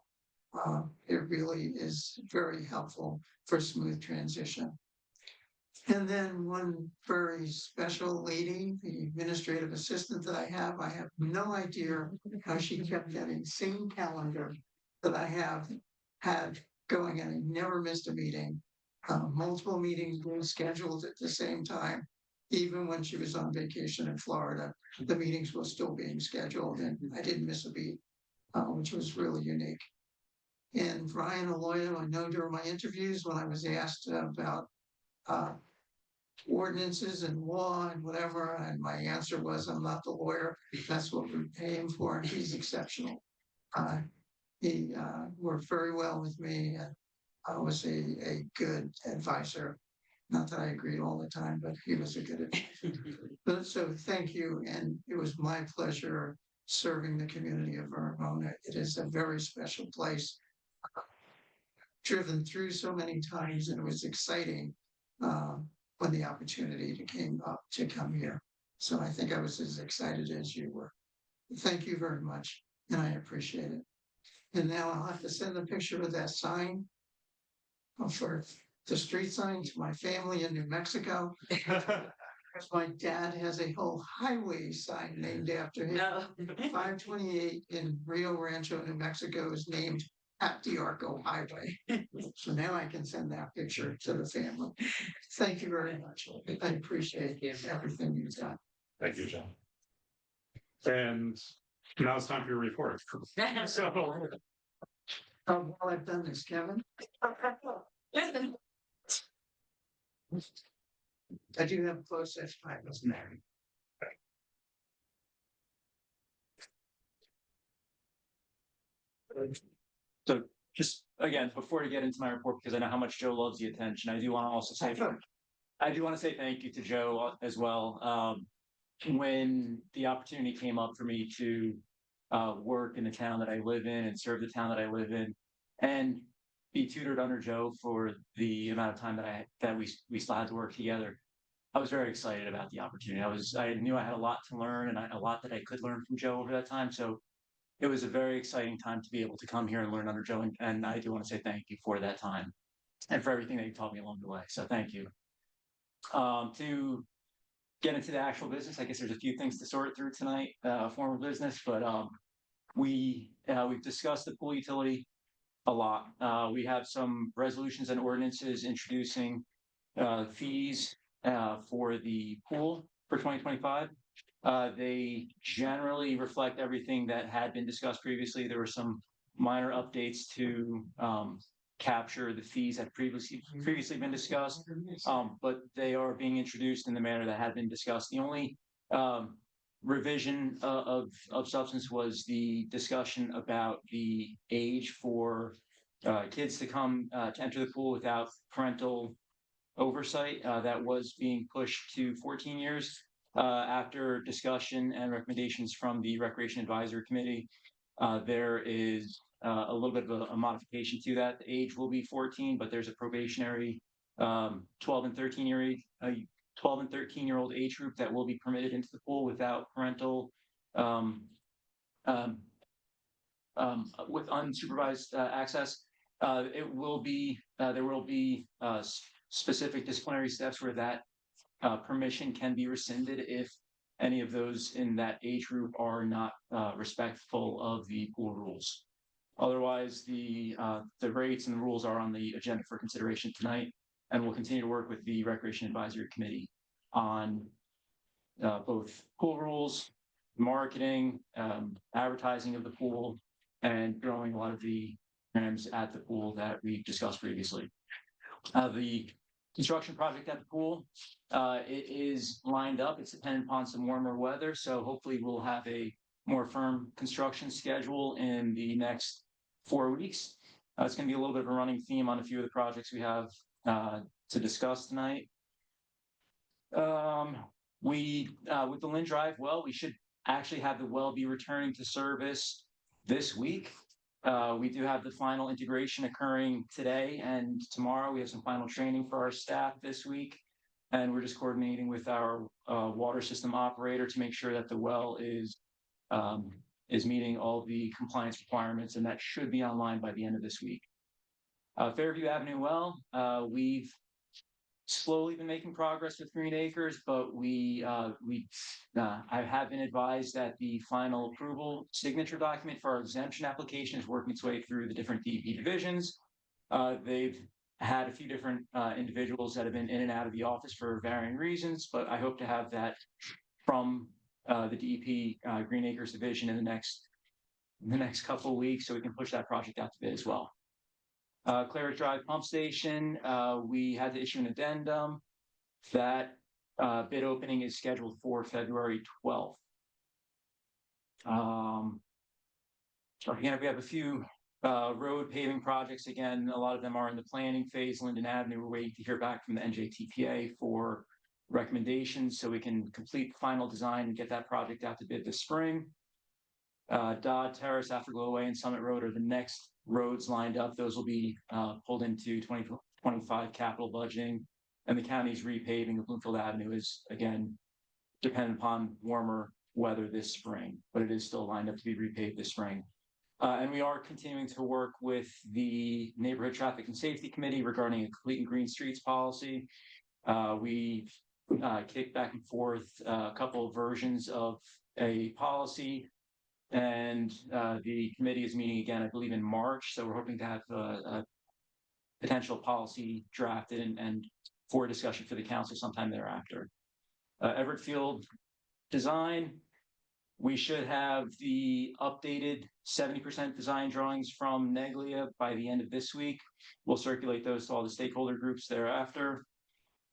It really is very helpful for smooth transition. And then one very special lady, the administrative assistant that I have no idea how she kept that insane calendar that I have had going, and I never missed a meeting. Multiple meetings being scheduled at the same time. Even when she was on vacation in Florida, the meetings were still being scheduled, and I didn't miss a beat, which was really unique. And Brian, a lawyer, I know during my interviews when I was asked about ordinances and law and whatever, and my answer was, I'm not the lawyer. That's what we pay him for, and he's exceptional. He worked very well with me, and I was a good advisor. Not that I agreed all the time, but he was a good advisor. But so thank you, and it was my pleasure serving the community of Verona. It is a very special place. Driven through so many times, and it was exciting when the opportunity came up to come here. So I think I was as excited as you were. Thank you very much, and I appreciate it. And now I'll have to send a picture of that sign for the street sign to my family in New Mexico. Because my dad has a whole highway sign named after him. 528 in Rio Rancho, New Mexico is named at the Arco Highway. So now I can send that picture to the family. Thank you very much. I appreciate everything you've done. Thank you, John. And now it's time for your report. So, While I've done this, Kevin. I do have a close session. I was married. So just again, before I get into my report, because I know how much Joe loves the attention, I do want to also say, thank you to Joe as well. When the opportunity came up for me to work in the town that I live in and serve the town that I live in, and be tutored under Joe for the amount of time that we still had to work together, I was very excited about the opportunity. I knew I had a lot to learn, and a lot that I could learn from Joe over that time. So it was a very exciting time to be able to come here and learn under Joe. And I do want to say thank you for that time and for everything that you taught me along the way. So thank you. To get into the actual business, I guess there's a few things to sort through tonight, formal business, but we've discussed the pool utility a lot. We have some resolutions and ordinances introducing fees for the pool for 2025. They generally reflect everything that had been discussed previously. There were some minor updates to capture the fees that previously been discussed, but they are being introduced in the manner that had been discussed. The only revision of substance was the discussion about the age for kids to come to enter the pool without parental oversight. That was being pushed to 14 years. After discussion and recommendations from the Recreation Advisory Committee, there is a little bit of a modification to that. The age will be 14, but there's a probationary 12 and 13-year-old age group that will be permitted into the pool without parental, with unsupervised access. There will be specific disciplinary steps where that permission can be rescinded if any of those in that age group are not respectful of the pool rules. Otherwise, the rates and the rules are on the agenda for consideration tonight, and we'll continue to work with the Recreation Advisory Committee on both pool rules, marketing, advertising of the pool, and growing a lot of the programs at the pool that we discussed previously. The construction project at the pool, it is lined up. It's dependent upon some warmer weather, so hopefully we'll have a more firm construction schedule in the next 4 weeks. It's going to be a little bit of a running theme on a few of the projects we have to discuss tonight. With the Lynn Drive well, we should actually have the well be returning to service this week. We do have the final integration occurring today and tomorrow. We have some final training for our staff this week, and we're just coordinating with our water system operator to make sure that the well is meeting all the compliance requirements, and that should be online by the end of this week. Fairview Avenue well, we've slowly been making progress with Green Acres, but I have been advised that the final approval signature document for our exemption application is working its way through the different DEP divisions. They've had a few different individuals that have been in and out of the office for varying reasons, but I hope to have that from the DEP Green Acres division in the next couple of weeks, so we can push that project out to bid as well. Claridge Drive Pump Station, we had to issue an addendum. That bid opening is scheduled for February 12th. Again, we have a few road paving projects. Again, a lot of them are in the planning phase. Linden Avenue, we're waiting to hear back from the NJTPA for recommendations so we can complete the final design and get that project out to bid this spring. Dodd Terrace, Afterglow Way, and Summit Road are the next roads lined up. Those will be pulled into 2025 capital budgeting, and the county's repaving of Bloomfield Avenue is, again, dependent upon warmer weather this spring, but it is still lined up to be repaved this spring. And we are continuing to work with the Neighborhood Traffic and Safety Committee regarding a complete and green streets policy. We've kicked back and forth a couple of versions of a policy, and the committee is meeting again, I believe, in March. So we're hoping to have a potential policy drafted and for discussion for the council sometime thereafter. Everett Field design, we should have the updated 70% design drawings from Neglia by the end of this week. We'll circulate those to all the stakeholder groups thereafter.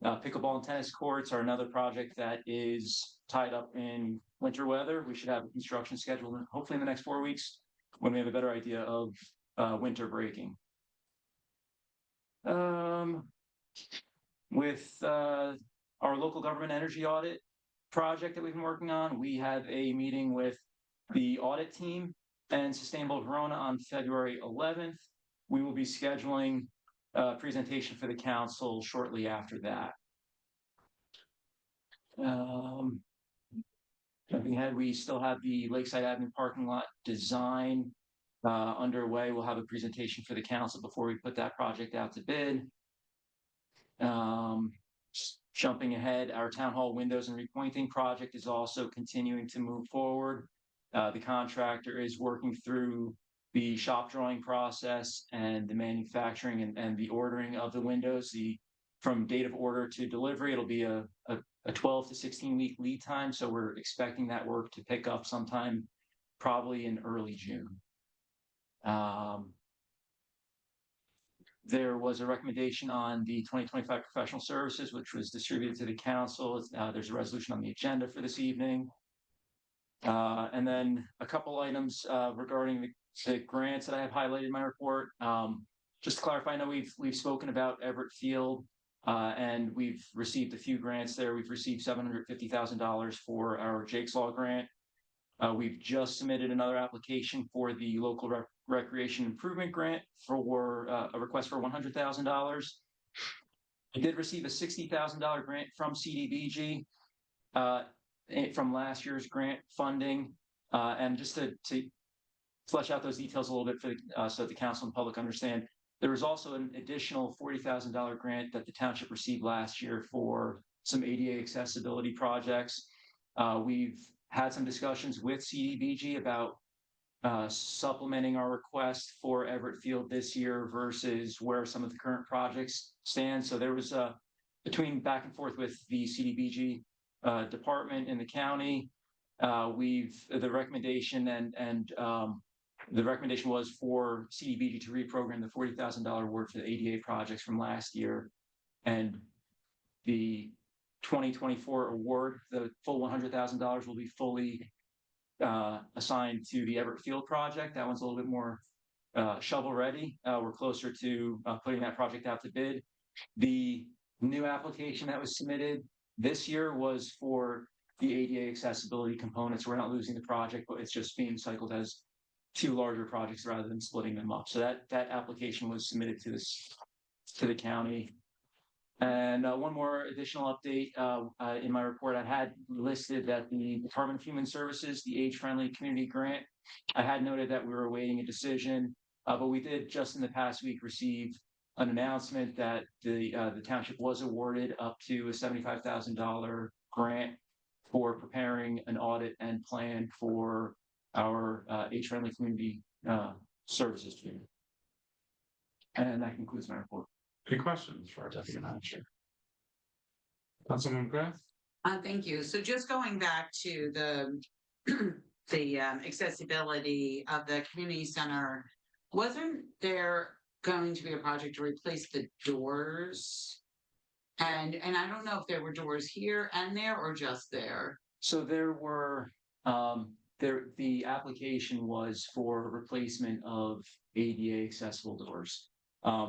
Pickleball and tennis courts are another project that is tied up in winter weather. We should have a construction schedule hopefully in the next 4 weeks when we have a better idea of winter breaking. With our local government energy audit project that we've been working on, we have a meeting with the audit team and Sustainable Verona on February 11th. We will be scheduling a presentation for the council shortly after that. Jumping ahead, we still have the Lakeside Avenue parking lot design underway. We'll have a presentation for the council before we put that project out to bid. Jumping ahead, our town hall windows and repointing project is also continuing to move forward. The contractor is working through the shop drawing process and the manufacturing and the ordering of the windows. From date of order to delivery, it'll be a 12 to 16 week lead time. So we're expecting that work to pick up sometime probably in early June. There was a recommendation on the 2025 professional services, which was distributed to the council. There's a resolution on the agenda for this evening. And then a couple items regarding the grants that I have highlighted in my report. Just to clarify, I know we've spoken about Everett Field, and we've received a few grants there. We've received $750,000 for our Jake's Law grant. We've just submitted another application for the local recreation improvement grant for a request for $100,000. I did receive a $60,000 grant from CDBG from last year's grant funding. And just to flesh out those details a little bit so that the council and public understand, there was also an additional $40,000 grant that the township received last year for some ADA accessibility projects. We've had some discussions with CDBG about supplementing our request for Everett Field this year versus where some of the current projects stand. So there was between back and forth with the CDBG department in the county. The recommendation the recommendation was for CDBG to reprogram the $40,000 award for the ADA projects from last year, and the 2024 award, the full $100,000 will be fully assigned to the Everett Field project. That one's a little bit more shovel ready. We're closer to putting that project out to bid. The new application that was submitted this year was for the ADA accessibility components. We're not losing the project, but it's just being cycled as 2 larger projects rather than splitting them up. So that application was submitted to the county. And one more additional update in my report, I had listed that the Department of Human Services, the age-friendly community grant, I had noted that we were awaiting a decision, but we did just in the past week receive an announcement that the township was awarded up to a $75,000 grant for preparing an audit and plan for our age-friendly community services team. And that concludes my report. Any questions for our deputy manager? Councilman McGrath? Thank you. So just going back to the accessibility of the community center, wasn't there going to be a project to replace the doors? And I don't know if there were doors here and there or just there. So there were the application was for replacement of ADA accessible doors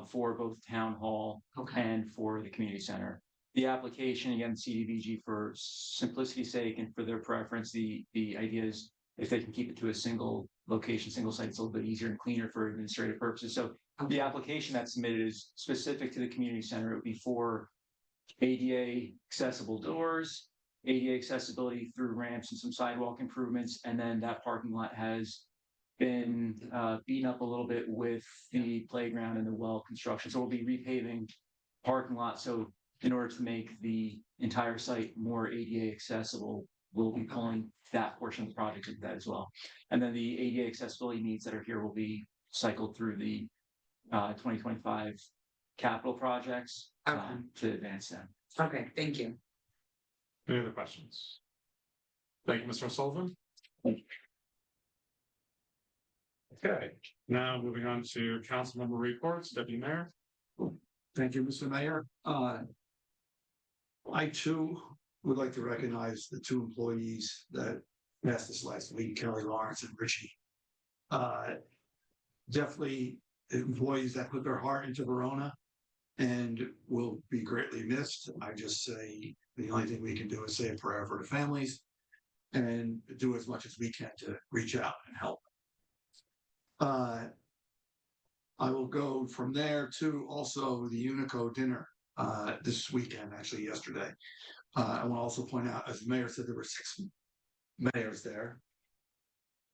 for both town hall and for the community center. The application, again, CDBG, for simplicity's sake and for their preference, the idea is if they can keep it to a single location, single site, it's a little bit easier and cleaner for administrative purposes. So the application that's submitted is specific to the community center. It would be for ADA accessible doors, ADA accessibility through ramps and some sidewalk improvements, and then that parking lot has been beaten up a little bit with the playground and the well construction. So we'll be repaving parking lot. So in order to make the entire site more ADA accessible, we'll be pulling that portion of the project into that as well. And then the ADA accessibility needs that are here will be cycled through the 2025 capital projects to advance them. Okay, thank you. Any other questions? Thank you, Mr. O'Sullivan. Okay, now moving on to council member reports, Deputy Mayor. Thank you, Mr. Mayor. I too would like to recognize the 2 employees that passed this last week, Kelly Lawrence and Richie. Definitely employees that put their heart into Verona and will be greatly missed. I just say the only thing we can do is say a prayer for the families and do as much as we can to reach out and help. I will go from there to also the Unico dinner this weekend, actually yesterday. I want to also point out, as the mayor said, there were 6 mayors there,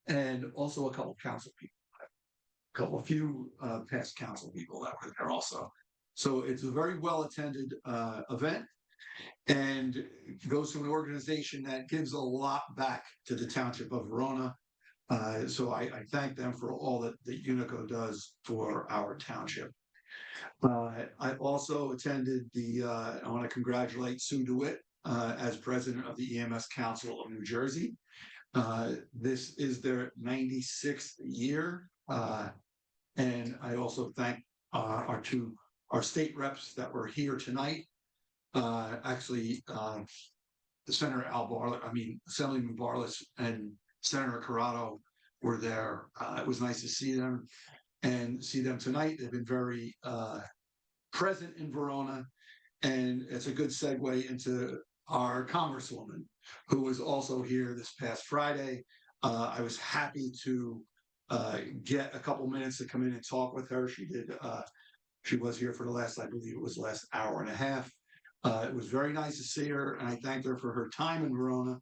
and also a couple of council people, a few past council people that were there also. So it's a very well attended event, and goes to an organization that gives a lot back to the Township of Verona. So I thank them for all that Unico does for our township. I also attended I want to congratulate Sue DeWitt as president of the EMS Council of New Jersey. This is their 96th year. And I also thank our state reps that were here tonight. Actually, Senator Assemblyman Barlas and Senator Corrado were there. It was nice to see them and see them tonight. They've been very present in Verona, and it's a good segue into our Congresswoman, who was also here this past Friday. I was happy to get a couple minutes to come in and talk with her. She was here for the last, I believe it was the last hour and a half. It was very nice to see her, and I thanked her for her time in Verona.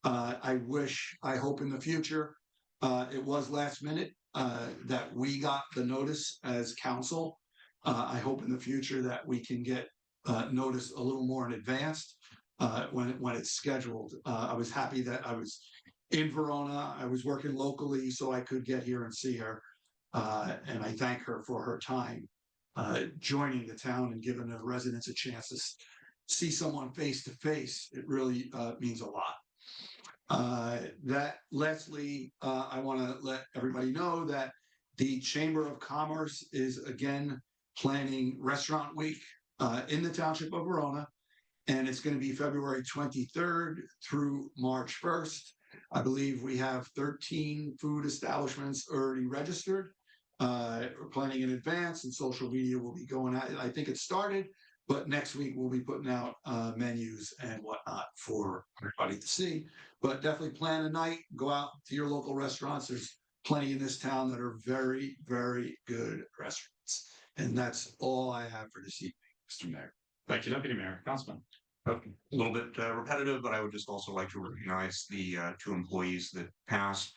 I hope in the future, it was last minute that we got the notice as council. I hope in the future that we can get notice a little more in advance when it's scheduled. I was happy that I was in Verona. I was working locally, so I could get here and see her. And I thank her for her time joining the town and giving the residents a chance to see someone face to face. It really means a lot. Lastly, I want to let everybody know that the Chamber of Commerce is again planning Restaurant Week in the Township of Verona, and it's going to be February 23rd through March 1st. I believe we have 13 food establishments already registered. We're planning in advance, and social media will be going out. I think it started, but next week we'll be putting out menus and whatnot for everybody to see. But definitely plan a night, go out to your local restaurants. There's plenty in this town that are very, very good restaurants. And that's all I have for this evening, Mr. Mayor. Thank you, Deputy Mayor. Councilman. A little bit repetitive, but I would just also like to recognize the two employees that passed.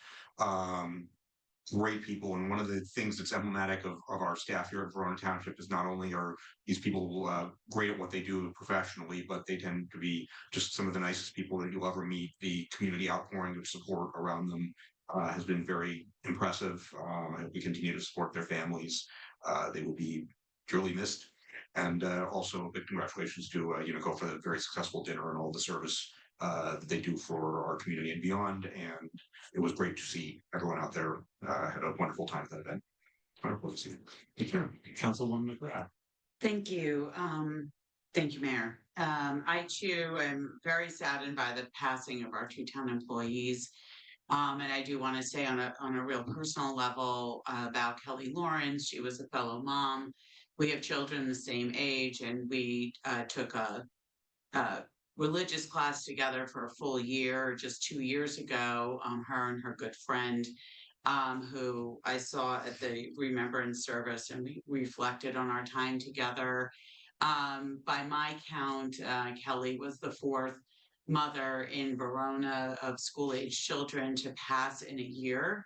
Great people, and one of the things that's emblematic of our staff here at Verona Township is not only are these people great at what they do professionally, but they tend to be just some of the nicest people that you'll ever meet. The community outpouring of support around them has been very impressive. I hope we continue to support their families. They will be truly missed. And also a big congratulations to go for the very successful dinner and all the service that they do for our community and beyond. And it was great to see everyone out there had a wonderful time at that event. Wonderful to see. Councilwoman McGrath. Thank you. Thank you, Mayor. I too am very saddened by the passing of our two town employees. And I do want to say on a real personal level about Kelly Lawrence. She was a fellow mom. We have children the same age, and we took a religious class together for a full year just 2 years ago. Her and her good friend, who I saw at the remembrance service, and we reflected on our time together. By my count, Kelly was the fourth mother in Verona of school-age children to pass in a year.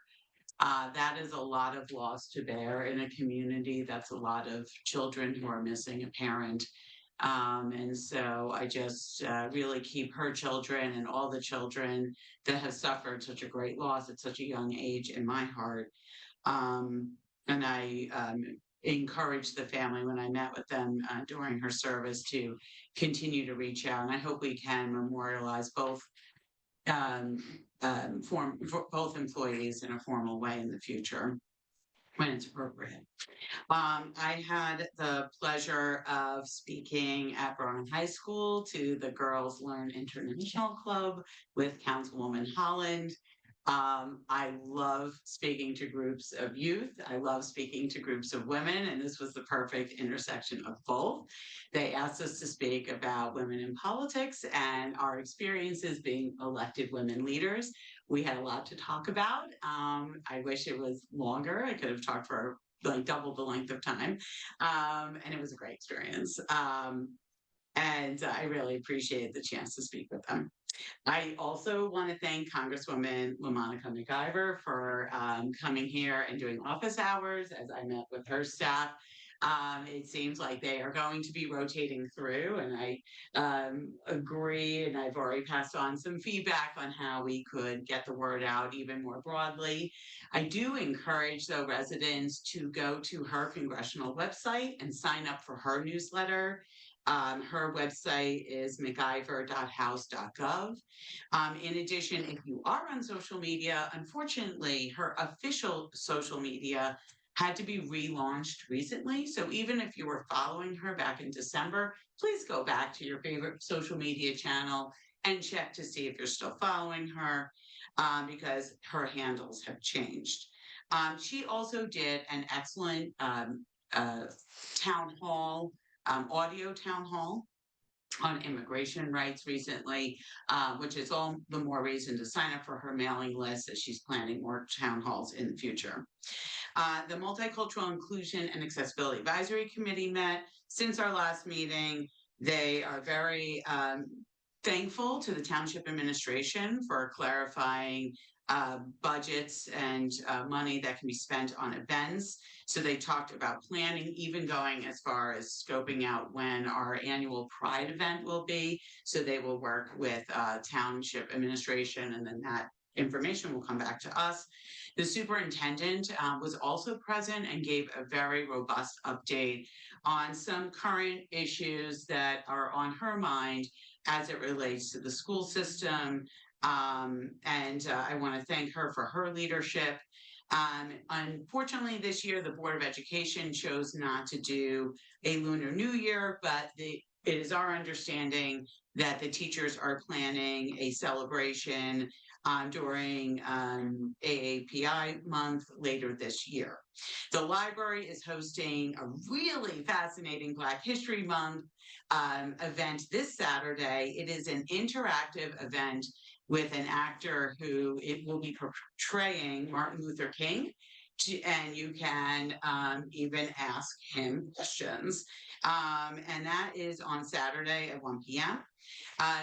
That is a lot of loss to bear in a community. That's a lot of children who are missing a parent. And so I just really keep her children and all the children that have suffered such a great loss at such a young age in my heart. And I encouraged the family when I met with them during her service to continue to reach out. And I hope we can memorialize both both employees in a formal way in the future when it's appropriate. I had the pleasure of speaking at Verona High School to the Girls Learn International Club with Councilwoman Holland. I love speaking to groups of youth. I love speaking to groups of women, and this was the perfect intersection of both. They asked us to speak about women in politics and our experiences being elected women leaders. We had a lot to talk about. I wish it was longer. I could have talked for like double the length of time. And it was a great experience. And I really appreciate the chance to speak with them. I also want to thank Congresswoman LaMonica McIver for coming here and doing office hours as I met with her staff. It seems like they are going to be rotating through, and I agree, and I've already passed on some feedback on how we could get the word out even more broadly. I do encourage, though, residents to go to her congressional website and sign up for her newsletter. Her website is mciver.house.gov. In addition, if you are on social media, unfortunately, her official social media had to be relaunched recently. So even if you were following her back in December, please go back to your favorite social media channel and check to see if you're still following her, because her handles have changed. She also did an excellent town hall, audio town hall on immigration rights recently, which is all the more reason to sign up for her mailing list as she's planning more town halls in the future. The Multicultural Inclusion and Accessibility Advisory Committee met since our last meeting. They are very thankful to the Township administration for clarifying budgets and money that can be spent on events. So they talked about planning, even going as far as scoping out when our annual Pride event will be. So they will work with Township administration, and then that information will come back to us. The superintendent was also present and gave a very robust update on some current issues that are on her mind as it relates to the school system. I want to thank her for her leadership. Unfortunately, this year, the Board of Education chose not to do a Lunar New Year, but it is our understanding that the teachers are planning a celebration during AAPI month later this year. The library is hosting a really fascinating Black History Month event this Saturday. It is an interactive event with an actor who it will be portraying Martin Luther King. And you can even ask him questions. And that is on Saturday at 1 p.m.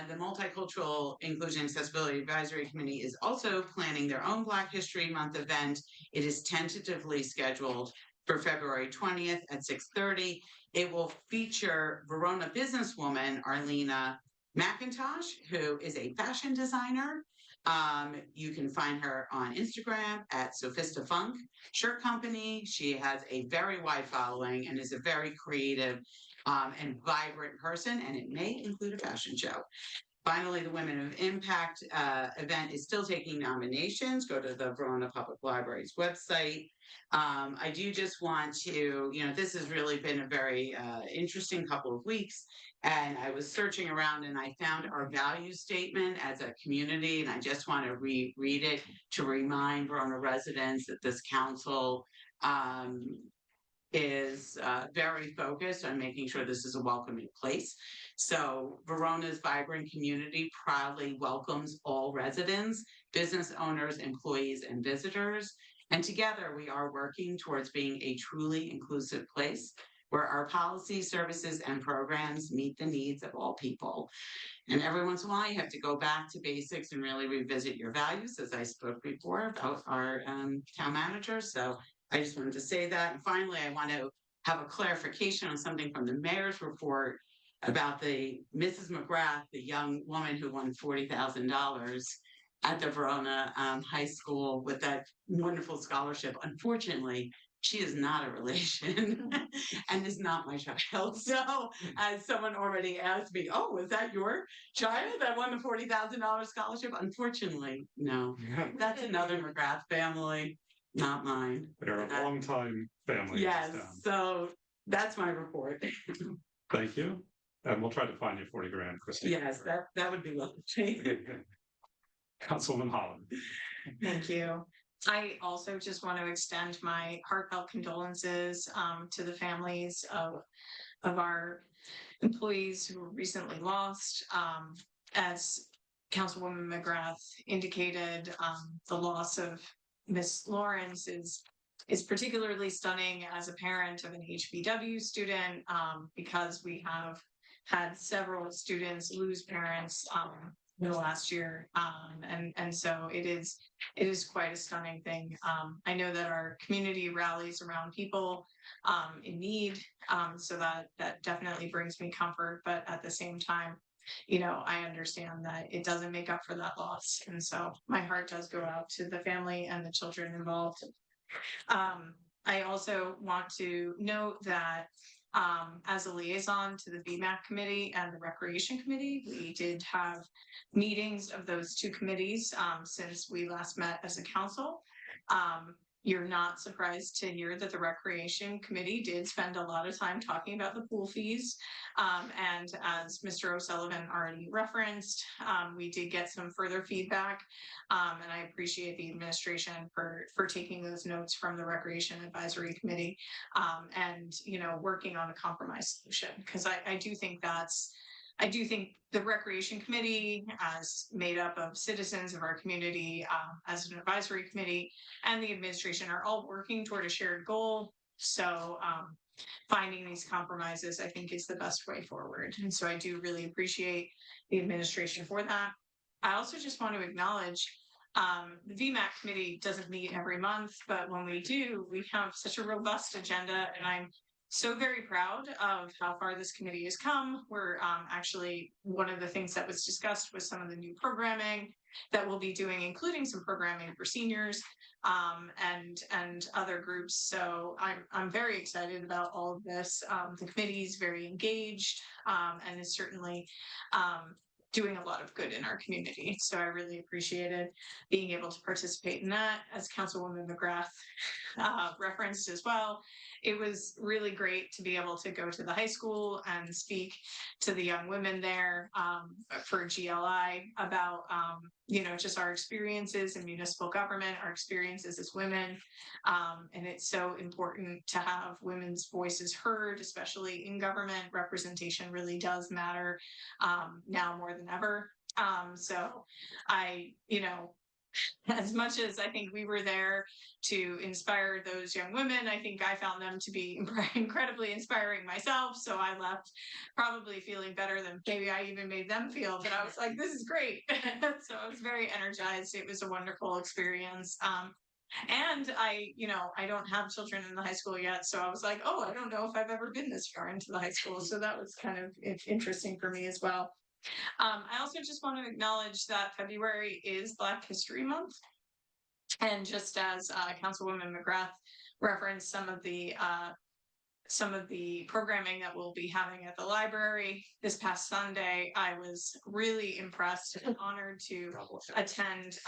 The Multicultural Inclusion Accessibility Advisory Committee is also planning their own Black History Month event. It is tentatively scheduled for February 20th at 6:30. It will feature Verona businesswoman Arlena McIntosh, who is a fashion designer. You can find her on Instagram at Sophista Funk Shirt Company. She has a very wide following and is a very creative and vibrant person, and it may include a fashion show. Finally, the Women of Impact event is still taking nominations. Go to the Verona Public Library's website. I do just want to, this has really been a very interesting couple of weeks. And I was searching around and I found our value statement as a community. And I just want to reread it to remind Verona residents that this council is very focused on making sure this is a welcoming place. So Verona's vibrant community proudly welcomes all residents, business owners, employees, and visitors. And together we are working towards being a truly inclusive place where our policies, services, and programs meet the needs of all people. And every once in a while, you have to go back to basics and really revisit your values, as I spoke before about our town manager. So I just wanted to say that. And finally, I want to have a clarification on something from the mayor's report about the Mrs. McGrath, the young woman who won $40,000 at the Verona High School with that wonderful scholarship. Unfortunately, she is not a relation and is not my child. So as someone already asked me, oh, was that your child that won the $40,000 scholarship? Unfortunately, no. That's another McGrath family, not mine. They're a long time family. Yes, so that's my report. Thank you. And we'll try to find you 40 grand, Christine. Yes, that would be lovely. Councilwoman Holland. Thank you. I also just want to extend my heartfelt condolences to the families of our employees who were recently lost. As Councilwoman McGrath indicated, the loss of Miss Lawrence is particularly stunning as a parent of an HBW student, because we have had several students lose parents in the last year. And so it is quite a stunning thing. I know that our community rallies around people in need. So that definitely brings me comfort, but at the same time, I understand that it doesn't make up for that loss. And so my heart does go out to the family and the children involved. I also want to note that as a liaison to the VMAC committee and the recreation committee, we did have meetings of those two committees since we last met as a council. You're not surprised to hear that the recreation committee did spend a lot of time talking about the pool fees. And as Mr. O'Sullivan already referenced, we did get some further feedback. And I appreciate the administration for taking those notes from the Recreation Advisory Committee and, working on a compromise solution. Because I do think the Recreation Committee, as made up of citizens of our community, as an advisory committee, and the administration are all working toward a shared goal. So finding these compromises, I think, is the best way forward. And so I do really appreciate the administration for that. I also just want to acknowledge the VMAC committee doesn't meet every month, but when we do, we have such a robust agenda, and I'm so very proud of how far this committee has come. We're actually, one of the things that was discussed was some of the new programming that we'll be doing, including some programming for seniors and other groups. So I'm very excited about all of this. The committee is very engaged and is certainly doing a lot of good in our community. So I really appreciated being able to participate in that, as Councilwoman McGrath referenced as well. It was really great to be able to go to the high school and speak to the young women there for GLI about, just our experiences in municipal government, our experiences as women. And it's so important to have women's voices heard, especially in government. Representation really does matter now more than ever. So as much as I think we were there to inspire those young women, I think I found them to be incredibly inspiring myself. So I left probably feeling better than maybe I even made them feel, but I was like, this is great. So I was very energized. It was a wonderful experience. And I don't have children in the high school yet. So I was like, oh, I don't know if I've ever been this far into the high school. So that was kind of interesting for me as well. I also just want to acknowledge that February is Black History Month. And just as Councilwoman McGrath referenced some of the programming that we'll be having at the library this past Sunday, I was really impressed and honored to attend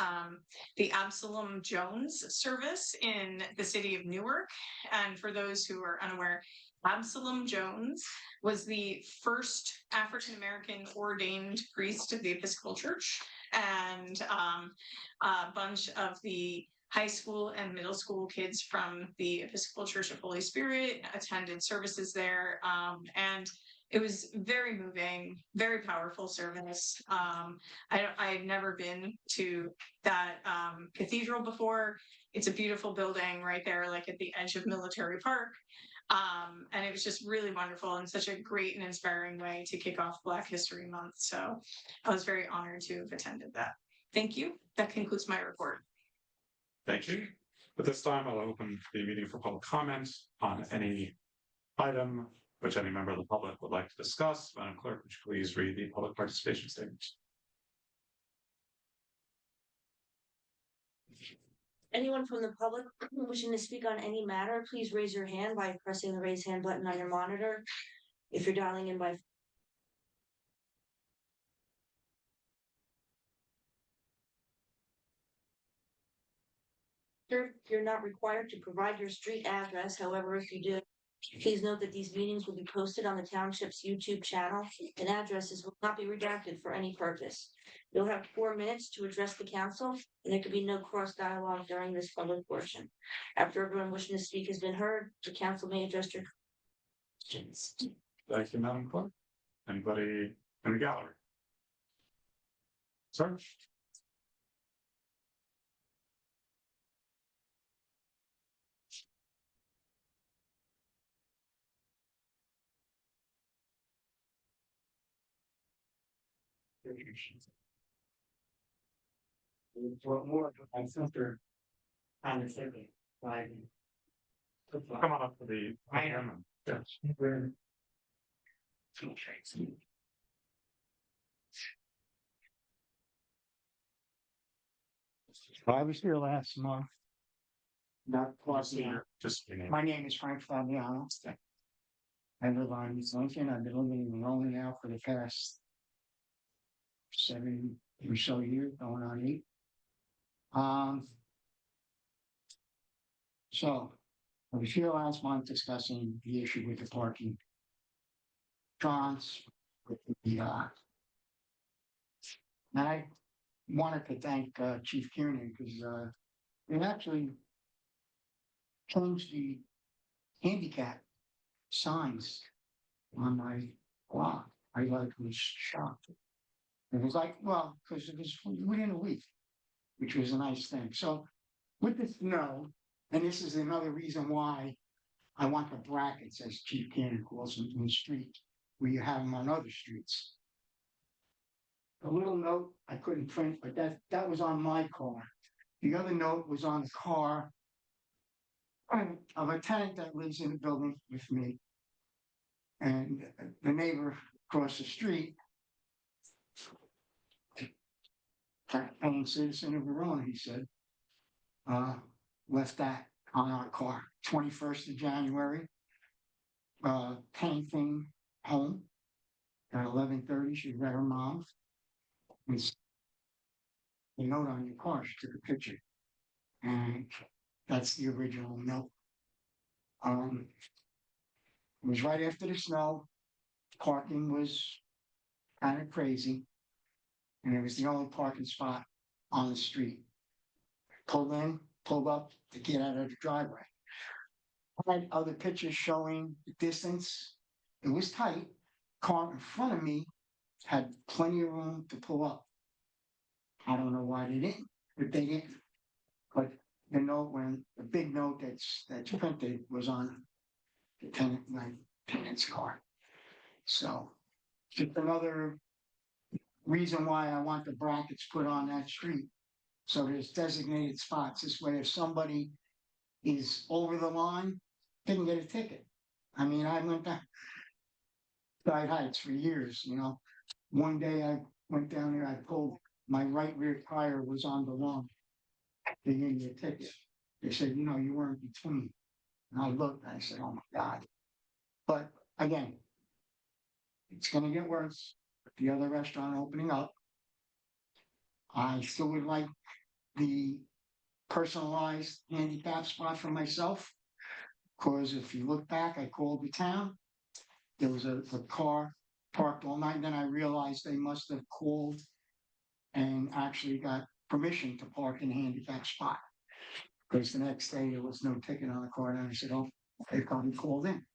the Absalom Jones service in the city of Newark. And for those who are unaware, Absalom Jones was the first African-American ordained priest of the Episcopal Church, and a bunch of the high school and middle school kids from the Episcopal Church of Holy Spirit attended services there. And it was very moving, very powerful service. I've never been to that cathedral before. It's a beautiful building right there, like at the edge of Military Park. And it was just really wonderful and such a great and inspiring way to kick off Black History Month. So I was very honored to have attended that. Thank you. That concludes my report. Thank you. At this time, I'll open the meeting for public comment on any item which any member of the public would like to discuss. Madam Clerk, would you please read the public participation statement? Anyone from the public wishing to speak on any matter, please raise your hand by pressing the raise hand button on your monitor. If you're dialing in by you're not required to provide your street address. However, if you do, please note that these meetings will be posted on the Township's YouTube channel, and addresses will not be redacted for any purpose. You'll have 4 minutes to address the council, and there could be no cross dialogue during this public portion. After everyone wishing to speak has been heard, the council may address your questions. Thank you, Madam Clerk. Anybody in the gallery? Sir? What more I center on the city, like. Come on up to the podium. Yes. I was here last month. Not quite here. Just My name is Frank Fabiano. I live on East Lincoln. I've been living in Verona now for the past 7 or so years, going on 8. So I was here last month discussing the issue with the parking. With the and I wanted to thank Chief Kiernan because it actually changed the handicap signs on my block. I was shocked. It was like, well, because it was within a week, which was a nice thing. So with the snow, and this is another reason why I want the brackets, as Chief Kiernan calls them, in the street, where you have them on other streets. A little note I couldn't print, but that was on my car. The other note was on the car of a tenant that lives in the building with me. And the neighbor across the street, paying citizen of Verona, he said, left that on our car, 21st of January. Painting home at 11:30. She was at her mom's. And the note on your car, she took a picture. And that's the original note. It was right after the snow. Parking was kind of crazy. And it was the only parking spot on the street. Pulled in, pulled up to get out of the driveway. I had other pictures showing the distance. It was tight. Car in front of me had plenty of room to pull up. I don't know why they didn't, but they didn't. But the note, when the big note that's printed was on the tenant's car. So just another reason why I want the brackets put on that street. So there's designated spots. This way, if somebody is over the line, they can get a ticket. I mean, I went down Side Heights for years, you know. One day I went down there, I pulled my right rear tire was on the lawn. They gave me a ticket. They said, you know, you weren't between. And I looked, and I said, oh my God. But again, it's gonna get worse with the other restaurant opening up. I still would like the personalized handicap spot for myself. Because if you look back, I called the town. There was a car parked all night. Then I realized they must have called and actually got permission to park in a handicap spot. Because the next day there was no ticket on the car. And I said, oh, they probably called in.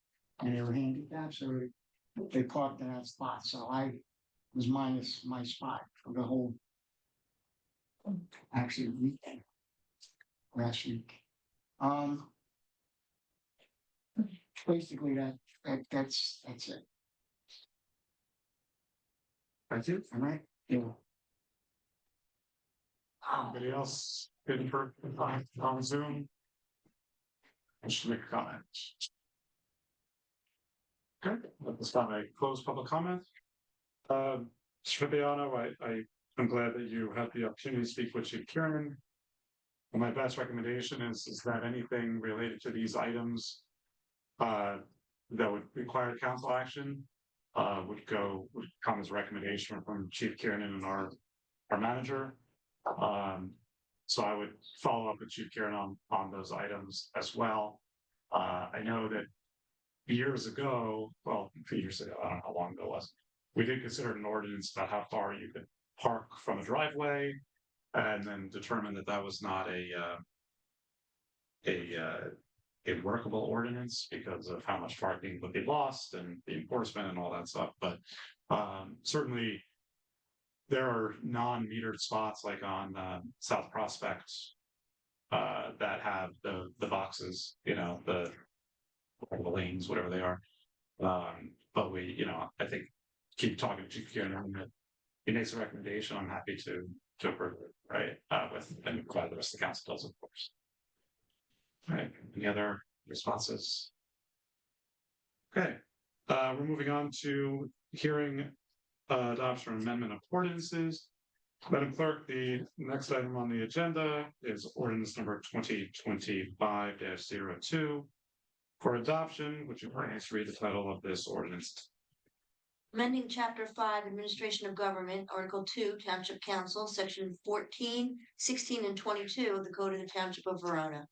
And they were handicapped, so they parked in that spot. So I was minus my spot for the whole, actually, weekend. Last week. Basically that's it. Thank you. All right. Yeah. Anybody else been for on Zoom? Wish to make a comment? Okay, at this time I close public comment. Mr. Fabiano, I'm glad that you had the opportunity to speak with Chief Kieran. And my best recommendation is that anything related to these items that would require council action would come as a recommendation from Chief Kieran and our manager. So I would follow up with Chief Kieran on those items as well. I know that years ago, well, 2 years ago, I don't know how long ago it was, we did consider an ordinance about how far you could park from a driveway, and then determine that that was not a workable ordinance because of how much parking would be lost and the enforcement and all that stuff. But certainly there are non-metered spots like on South Prospect that have the boxes, you know, the lanes, whatever they are. But we, you know, I think keep talking to Chief Kieran, and he makes a recommendation. I'm happy to approve it, right? And glad the rest of the council does, of course. All right. Any other responses? Okay. We're moving on to hearing adoption or amendment of ordinances. Madam Clerk, the next item on the agenda is ordinance number 2025-02 for adoption. Would you please read the title of this ordinance? Amending Chapter 5, Administration of Government, Article 2, Township Council, Section 14, 16, and 22 of the Code of the Township of Verona.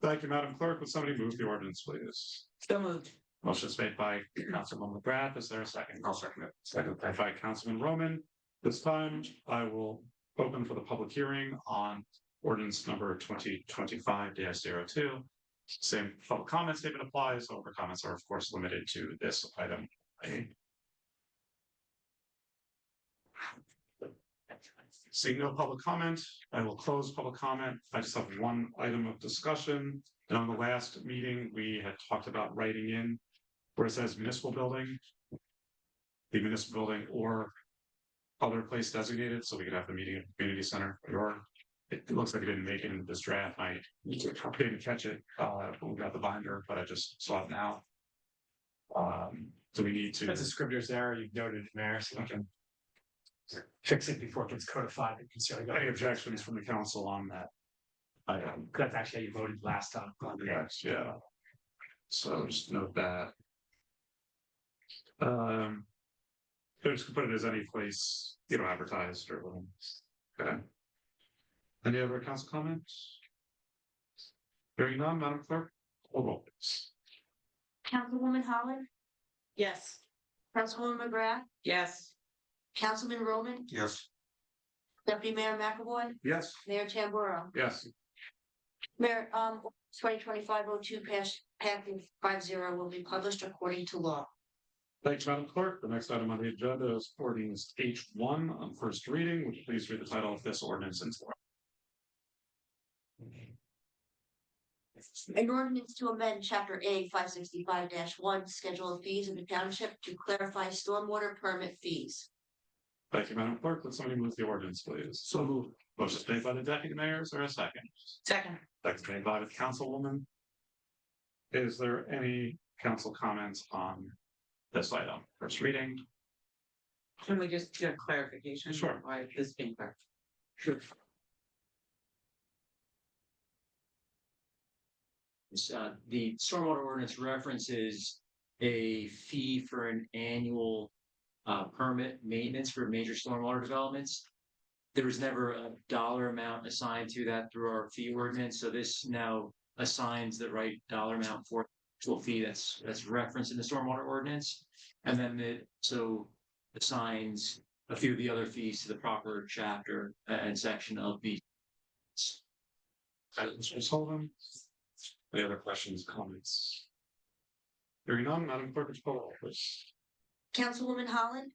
Thank you, Madam Clerk. Would somebody move the ordinance, please? So moved. Motion is made by Councilman McGrath. Is there a second? I'll second it. Second by Councilman Roman. This time I will open for the public hearing on ordinance number 2025-02. Same public comment statement applies. However, comments are of course limited to this item. Seeing no public comment, I will close public comment. I just have one item of discussion. And on the last meeting, we had talked about writing in where it says municipal building, the municipal building or other place designated, so we could have the meeting at the community center. Or it looks like it didn't make it into this draft. I didn't catch it when we got the binder, but I just saw it now. Do we need to? That's a scrivener's error, you've noted, Mayor, so you can fix it before it gets codified. You can certainly go- Any objections from the council on that? That's actually how you voted last time. Yes, yeah. So just note that. Just put it as any place, advertised or whatever. Okay. Any other council comments? Hearing none, Madam Clerk, roll call please. Councilwoman Holland, Yes. Councilwoman McGrath, Yes. Councilman Roman, Yes. Deputy Mayor McAvoy, Yes. Mayor Tamboro. Yes. Mayor, 2025-02 passing 5-0 will be published according to law. Thanks, Madam Clerk. The next item on the agenda is ordinance H1 on first reading. Would you please read the title of this ordinance into law? An ordinance to amend Chapter A 565-1 Schedule of Fees of the Township to clarify stormwater permit fees. Thank you, Madam Clerk. Would somebody move the ordinance, please? So moved. Motion made by the deputy mayor. Is there a second? Second. Second made by the councilwoman. Is there any council comments on this item? First reading. Can we just get clarification? Sure. Why this being clear? Sure. The stormwater ordinance references a fee for an annual permit maintenance for major stormwater developments. There was never a dollar amount assigned to that through our fee ordinance, so this now assigns the right dollar amount for actual fee that's referenced in the stormwater ordinance. And then it so assigns a few of the other fees to the proper chapter and section of the. Mr. Sullivan. Any other questions, comments? Hearing none, Madam Clerk, would you call the roll, please? Councilwoman Holland,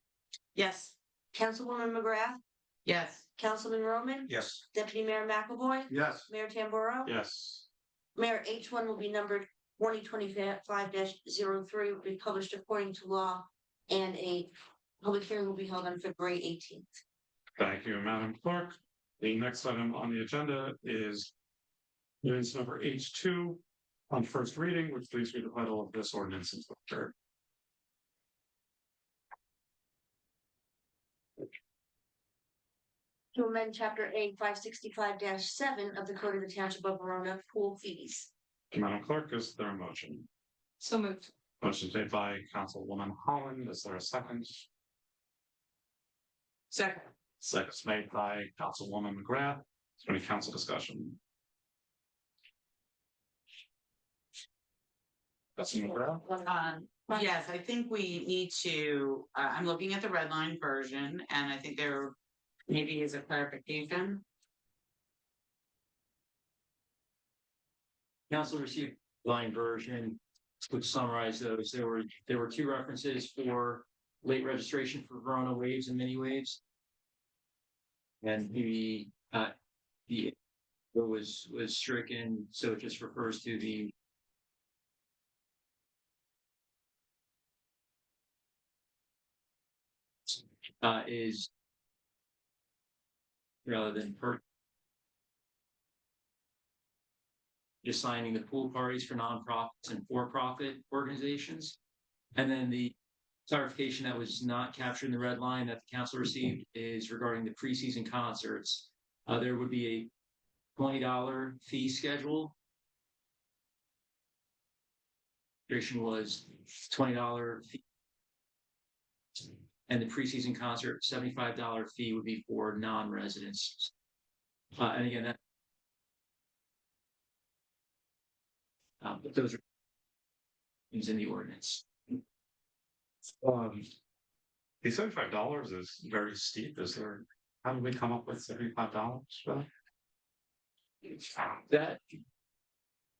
Yes. Councilwoman McGrath, Yes. Councilman Roman, Yes. Deputy Mayor McAvoy, Yes. Mayor Tamboro. Yes. Mayor, H1 will be numbered 2025-03 will be published according to law, and a public hearing will be held on February 18th. Thank you, Madam Clerk. The next item on the agenda is ordinance number H2 on first reading, which please read the title of this ordinance into the third. To amend Chapter A 565-7 of the Code of the Township of Verona, pool fees. Madam Clerk, is there a motion? So moved. Motion made by Councilwoman Holland. Is there a second? Second. Second made by Councilwoman McGrath. Is there any council discussion? Councilman McGrath? Yes, I think we need to, I'm looking at the red line version, and I think there maybe is a clarification. Council received line version, which summarized those. There were two references for late registration for Verona waves and mini waves. And the was stricken, so it just refers to the is rather than just signing the pool parties for nonprofits and for-profit organizations. And then the clarification that was not captured in the red line that the council received is regarding the preseason concerts. There would be a $20 fee schedule. Registration was $20 fee. And the preseason concert, $75 fee would be for non-residents. And again, that but those are things in the ordinance. The $75 is very steep. Is there, how did we come up with $75 for that?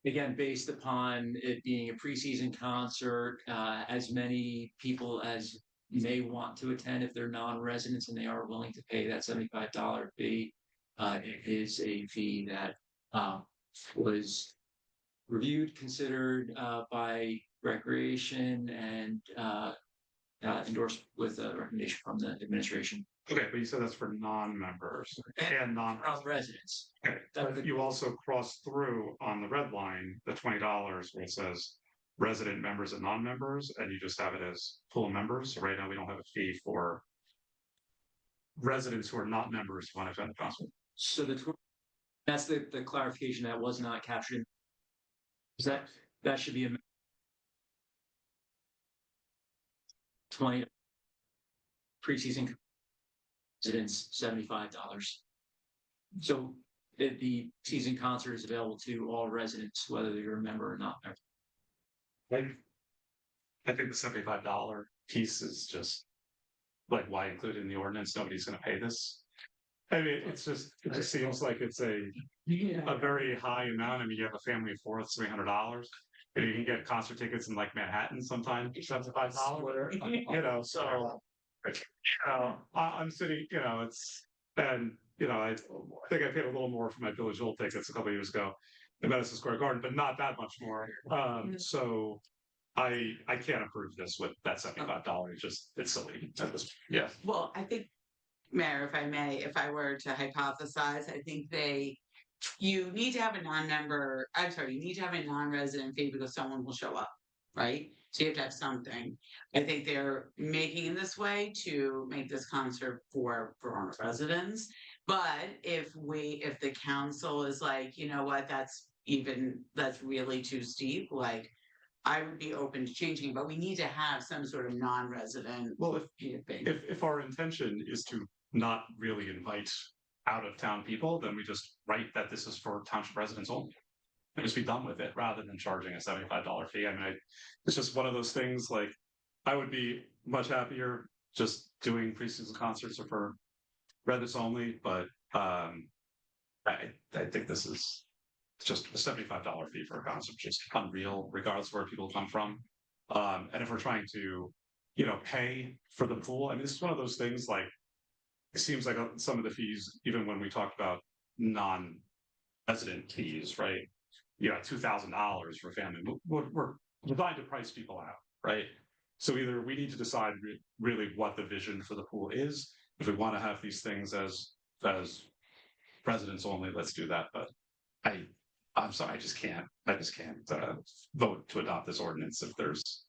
Again, based upon it being a preseason concert, as many people as may want to attend if they're non-residents and they are willing to pay that $75 fee. It is a fee that was reviewed, considered by Recreation and endorsed with a recommendation from the administration. Okay, but you said that's for non-members and non-residents. Okay, but you also crossed through on the red line, the $20 where it says resident members and non-members, and you just have it as full members. So right now, we don't have a fee for residents who are not members who want to attend the council. So that's the clarification that was not captured. Is that should be a 20 preseason residents $75. So the season concert is available to all residents, whether you're a member or not. I think the $75 piece is just like, why include it in the ordinance? Nobody's going to pay this. I mean, it just seems like it's a very high amount. I mean, you have a family of four, it's $300. And you can get concert tickets in like Manhattan sometimes, $75. You know, so I'm sitting, I think I paid a little more for my Village Old tickets a couple of years ago in Madison Square Garden, but not that much more. So I can't approve this with that $75. It's silly. Yeah. Well, I think, Mayor, if I may, if I were to hypothesize, I think you need to have a you need to have a non-resident fee because someone will show up, right? So you have to have something. I think they're making it this way to make this concert for Verona residents. But if the council is like, you know what, that's really too steep, like, I would be open to changing, but we need to have some sort of non-resident. Well, if our intention is to not really invite out of town people, then we just write that this is for township residents only. And just be done with it rather than charging a $75 fee. I mean, it's just one of those things. Like, I would be much happier just doing preseason concerts for residents only, but I think this is just a $75 fee for a concert, just unreal, regardless of where people come from. And if we're trying to, pay for the pool, I mean, this is one of those things. Like, it seems like some of the fees, even when we talked about non-resident fees, right? $2,000 for a family. We're designed to price people out, right? So either we need to decide really what the vision for the pool is. If we want to have these things as residents only, let's do that. But I'm sorry, I just can't vote to adopt this ordinance if there's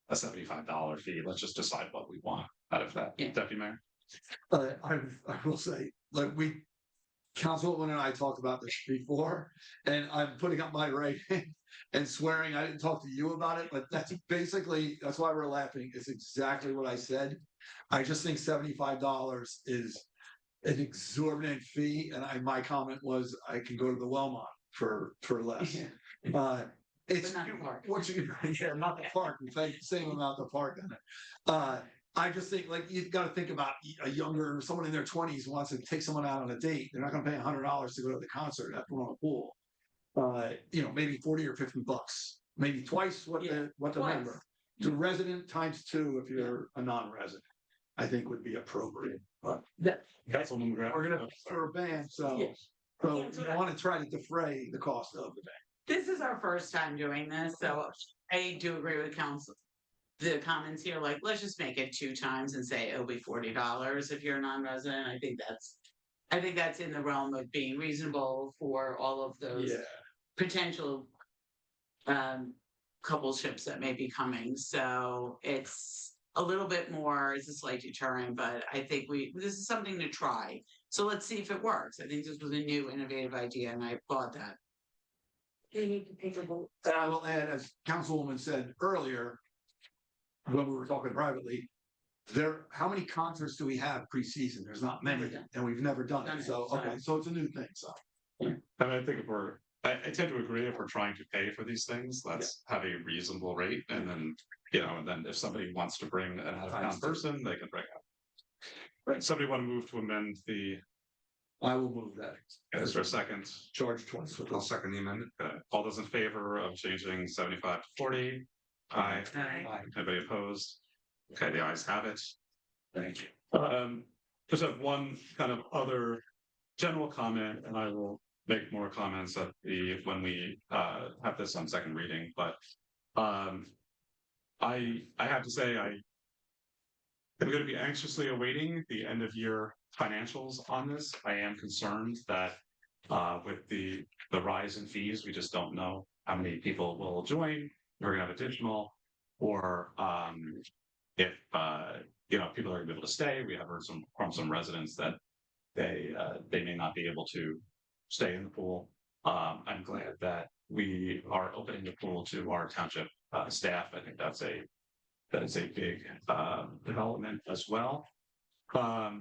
a $75 fee. Let's just decide what we want out of that. Yeah. Deputy Mayor. I will say, like, Councilwoman and I talked about this before, and I'm putting up my right hand and swearing I didn't talk to you about it, but that's why we're laughing. It's exactly what I said. I just think $75 is an exorbitant fee, and my comment was I can go to the Wellmont for less. It's not the park. Not the park. In fact, same amount the park on it. I just think, like, you've got to think about someone in their 20s wants to take someone out on a date. They're not going to pay $100 to go to the concert at Verona Pool. Maybe 40 or 50 bucks, maybe twice what the member. The resident times 2 if you're a non-resident, I think would be appropriate. But we're gonna for a band, so you want to try to defray the cost of the band. This is our first time doing this, so I do agree with council. The comments here, like, let's just make it 2 times and say it'll be $40 if you're a non-resident. I think that's in the realm of being reasonable for all of those potential coupleships that may be coming. So it's a little bit more, it's a slight deterrent, but I think this is something to try. So let's see if it works. I think this was a new, innovative idea, and I applaud that. They need to take a vote. I will add, as Councilwoman said earlier, when we were talking privately, how many concerts do we have preseason? There's not many, and we've never done it. So so it's a new thing. So I mean, I think I tend to agree, if we're trying to pay for these things, let's have a reasonable rate, and then and then if somebody wants to bring an out-of-town person, they can bring it. Right. Somebody want to move to amend the? I will move that. Is there a second? Charge twice. I'll second the amendment. All those in favor of changing 75 to 40? Aye. Anybody opposed? Okay, the ayes have it. Thank you. Just have one kind of other general comment, and I will make more comments when we have this on second reading. But I have to say I'm going to be anxiously awaiting the end of year financials on this. I am concerned that with the rise in fees, we just don't know how many people will join. we're gonna have additional, or if people are gonna be able to stay. We have heard from some residents that they may not be able to stay in the pool. I'm glad that we are opening the pool to our township staff. I think that is a big development as well. I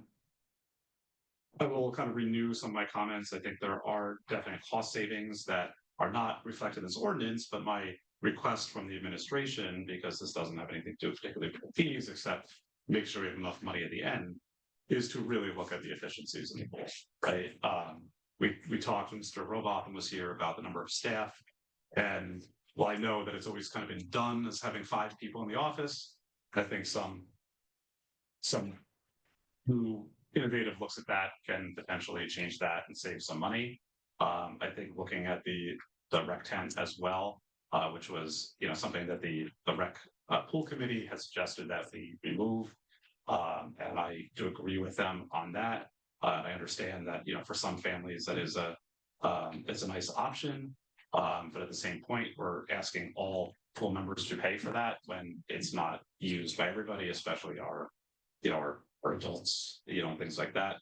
will kind of renew some of my comments. I think there are definite cost savings that are not reflected in this ordinance, but my request from the administration, because this doesn't have anything to do particularly with fees, except make sure we have enough money at the end, is to really look at the efficiencies in the pool, right? We talked when Mr. Robotham was here about the number of staff, and while I know that it's always kind of been done as having 5 people in the office, I think some who innovative looks at that can potentially change that and save some money. I think looking at the rec tent as well, which was something that the rec pool committee has suggested that we remove, and I do agree with them on that. I understand that for some families that is it's a nice option, but at the same point we're asking all pool members to pay for that when it's not used by everybody, especially our adults, and things like that.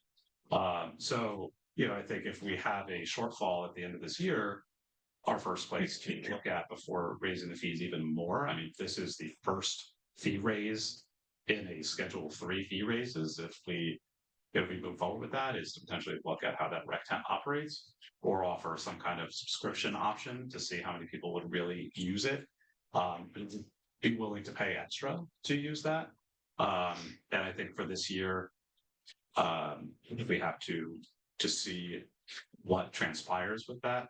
So, I think if we have a shortfall at the end of this year, our first place to look at before raising the fees even more. I mean, this is the first fee raise in a Schedule 3 fee raises. If we move forward with that, is to potentially look at how that rec tent operates, or offer some kind of subscription option to see how many people would really use it. Be willing to pay extra to use that. And I think for this year, if we have to see what transpires with that,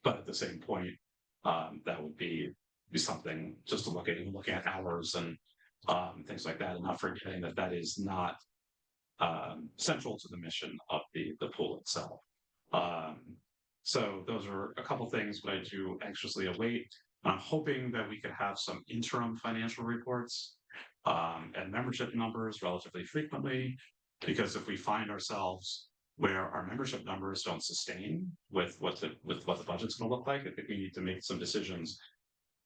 but at the same point, that would be something just to look at hours and things like that, and not forgetting that is not central to the mission of the pool itself. So those are a couple things, but I do anxiously await. I'm hoping that we could have some interim financial reports and membership numbers relatively frequently, because if we find ourselves where our membership numbers don't sustain with what the budget's going to look like, I think we need to make some decisions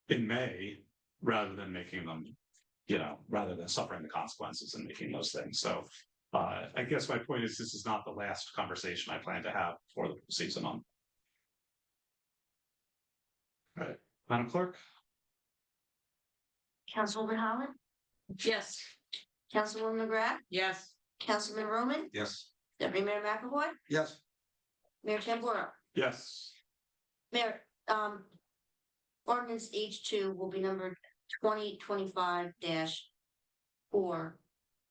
in May rather than making them, rather than suffering the consequences and making those things. So I guess my point is, this is not the last conversation I plan to have for the season on. All right, Madam Clerk. Councilwoman Holland, Yes. Councilwoman McGrath, Yes. Councilman Roman, Yes. Deputy Mayor McAvoy, Yes. Mayor Tambora. Yes. Mayor, ordinance H2 will be numbered 2025-4.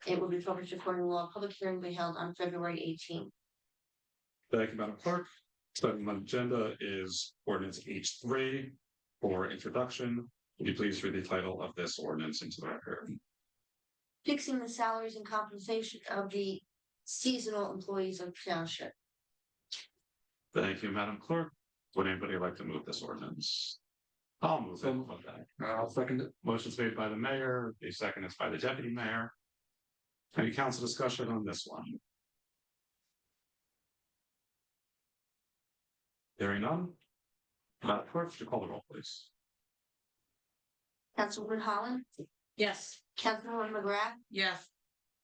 It will be published according to law. Public hearing will be held on February 18th. Thank you, Madam Clerk. Second on the agenda is ordinance H3 for introduction. Would you please read the title of this ordinance into the record? Fixing the salaries and compensation of the seasonal employees of Township. Thank you, Madam Clerk. Would anybody like to move this ordinance? I'll move it. I'll second it. Motion's made by the mayor, the second is by the deputy mayor. Any council discussion on this one? Hearing none. Madam Clerk, would you call the roll, please? Councilwoman Holland, Yes. Councilwoman McGrath, Yes.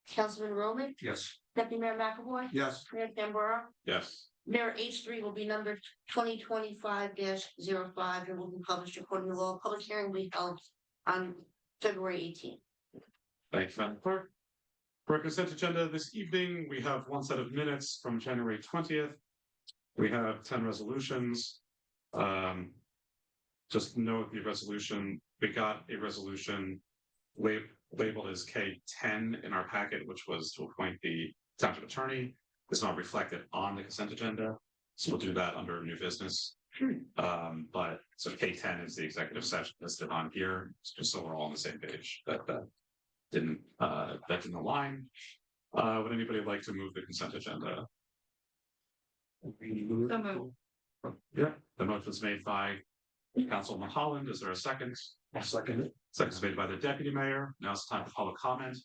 Councilman Roman, Yes. Deputy Mayor McAvoy, Yes. Mayor Tambora. Yes. Mayor H3 will be numbered 2025-05 and will be published according to law. Public hearing will be held on February 18th. Thank you, Madam Clerk. For our consent agenda this evening, we have one set of minutes from January 20th. We have 10 resolutions. Just note the resolution, we got a resolution labeled as K10 in our packet, which was to appoint the township attorney. It's not reflected on the consent agenda, so we'll do that under new business. But so K10 is the executive session listed on here, just so we're all on the same page. That didn't align. Would anybody like to move the consent agenda? So moved. Yeah, the motion's made by Councilman Holland. Is there a second? I'll second it. Second's made by the deputy mayor. Now it's time for public comment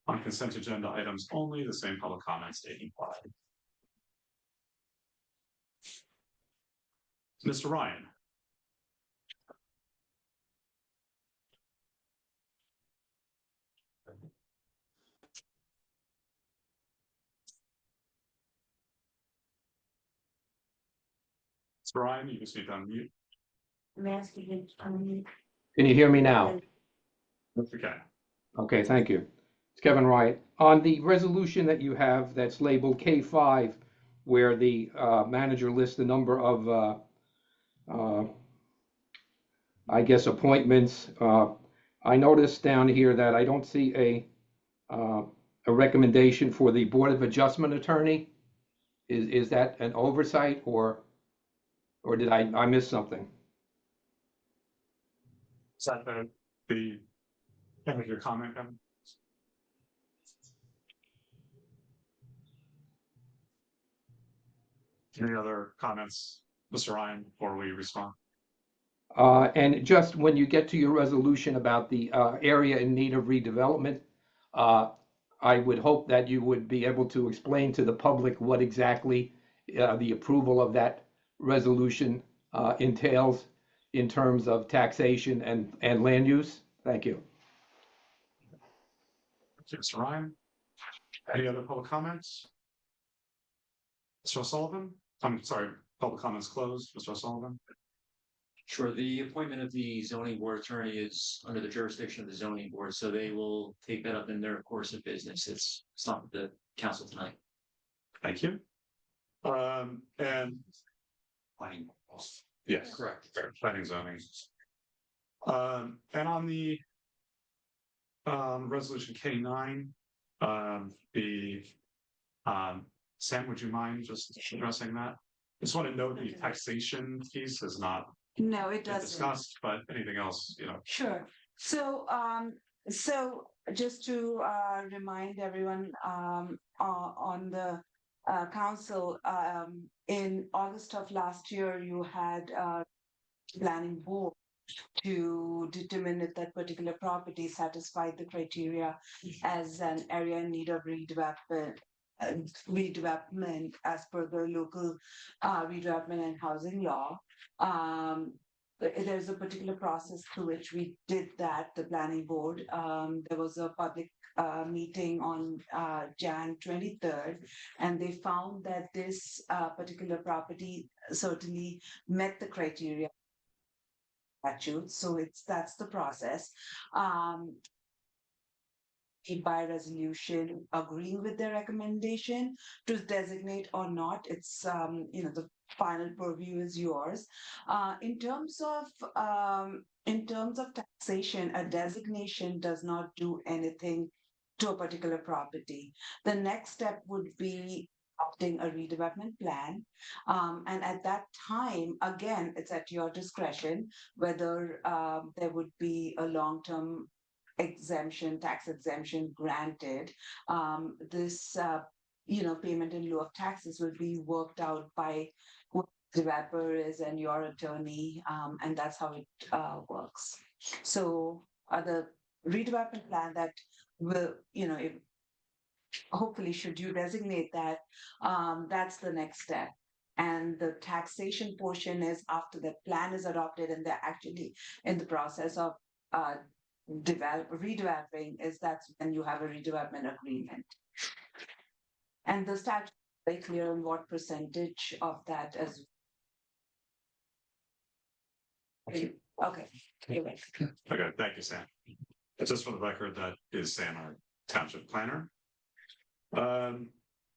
on consent agenda items only. The same public comments taking place. Mr. Ryan. Brian, you can speak on mute. I'm asking you, Can you hear me now? Okay. Okay, thank you. It's Kevin Wright. On the resolution that you have that's labeled K5, where the manager lists the number of, I guess, appointments, I noticed down here that I don't see a recommendation for the Board of Adjustment attorney. Is that an oversight, or did I miss something? Is that the end of your comment, Kevin? Any other comments, Mr. Ryan, before we respond? And just when you get to your resolution about the area in need of redevelopment, I would hope that you would be able to explain to the public what exactly the approval of that resolution entails in terms of taxation and land use. Thank you. Mr. Ryan, any other public comments? Mr. O'Sullivan? I'm sorry, public comments closed. Mr. O'Sullivan? Sure, the appointment of the zoning board attorney is under the jurisdiction of the zoning board, so they will take that up in their course of business. It's not with the council tonight. Thank you. And Planning. yes, Correct. Planning zoning. And on the resolution K9, Sam, would you mind just addressing that? Just want to note the taxation piece is not No, it been doesn't. discussed, but anything else, Sure. So, just to remind everyone on the council, in August of last year, you had planning board to determine if that particular property satisfied the criteria as an area in need of redevelopment as per the local redevelopment and housing law. There's a particular process through which we did that, the planning board. There was a public meeting on Jan 23rd, and they found that this particular property certainly met the criteria statute. So that's the process. By resolution agreeing with their recommendation to designate or not, it's the final purview is yours. In terms of taxation, a designation does not do anything to a particular property. The next step would be adopting a redevelopment plan, and at that time, again, it's at your discretion whether there would be a long-term tax exemption granted. This payment in lieu of taxes will be worked out by who the developer is and your attorney, and that's how it works. So the redevelopment plan that will, hopefully, should you designate that, that's the next step. And the taxation portion is after the plan is adopted and they're actually in the process of redeveloping, that's when you have a redevelopment agreement. And the statute is very clear on what percentage of that as okay. Okay, thank you, Sam. Just for the record, that is Sam, our township planner.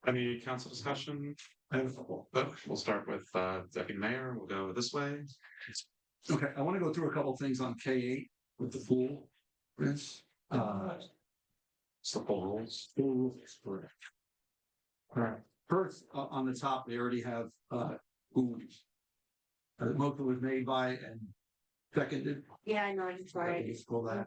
Any council discussion? We'll start with Deputy Mayor. We'll go this way. Okay, I want to go through a couple things on K8 with the pool. Chris, it's the full rules. all right. First, on the top, they already have who the motion was made by and seconded. Yeah, I know, it's right. Just pull that.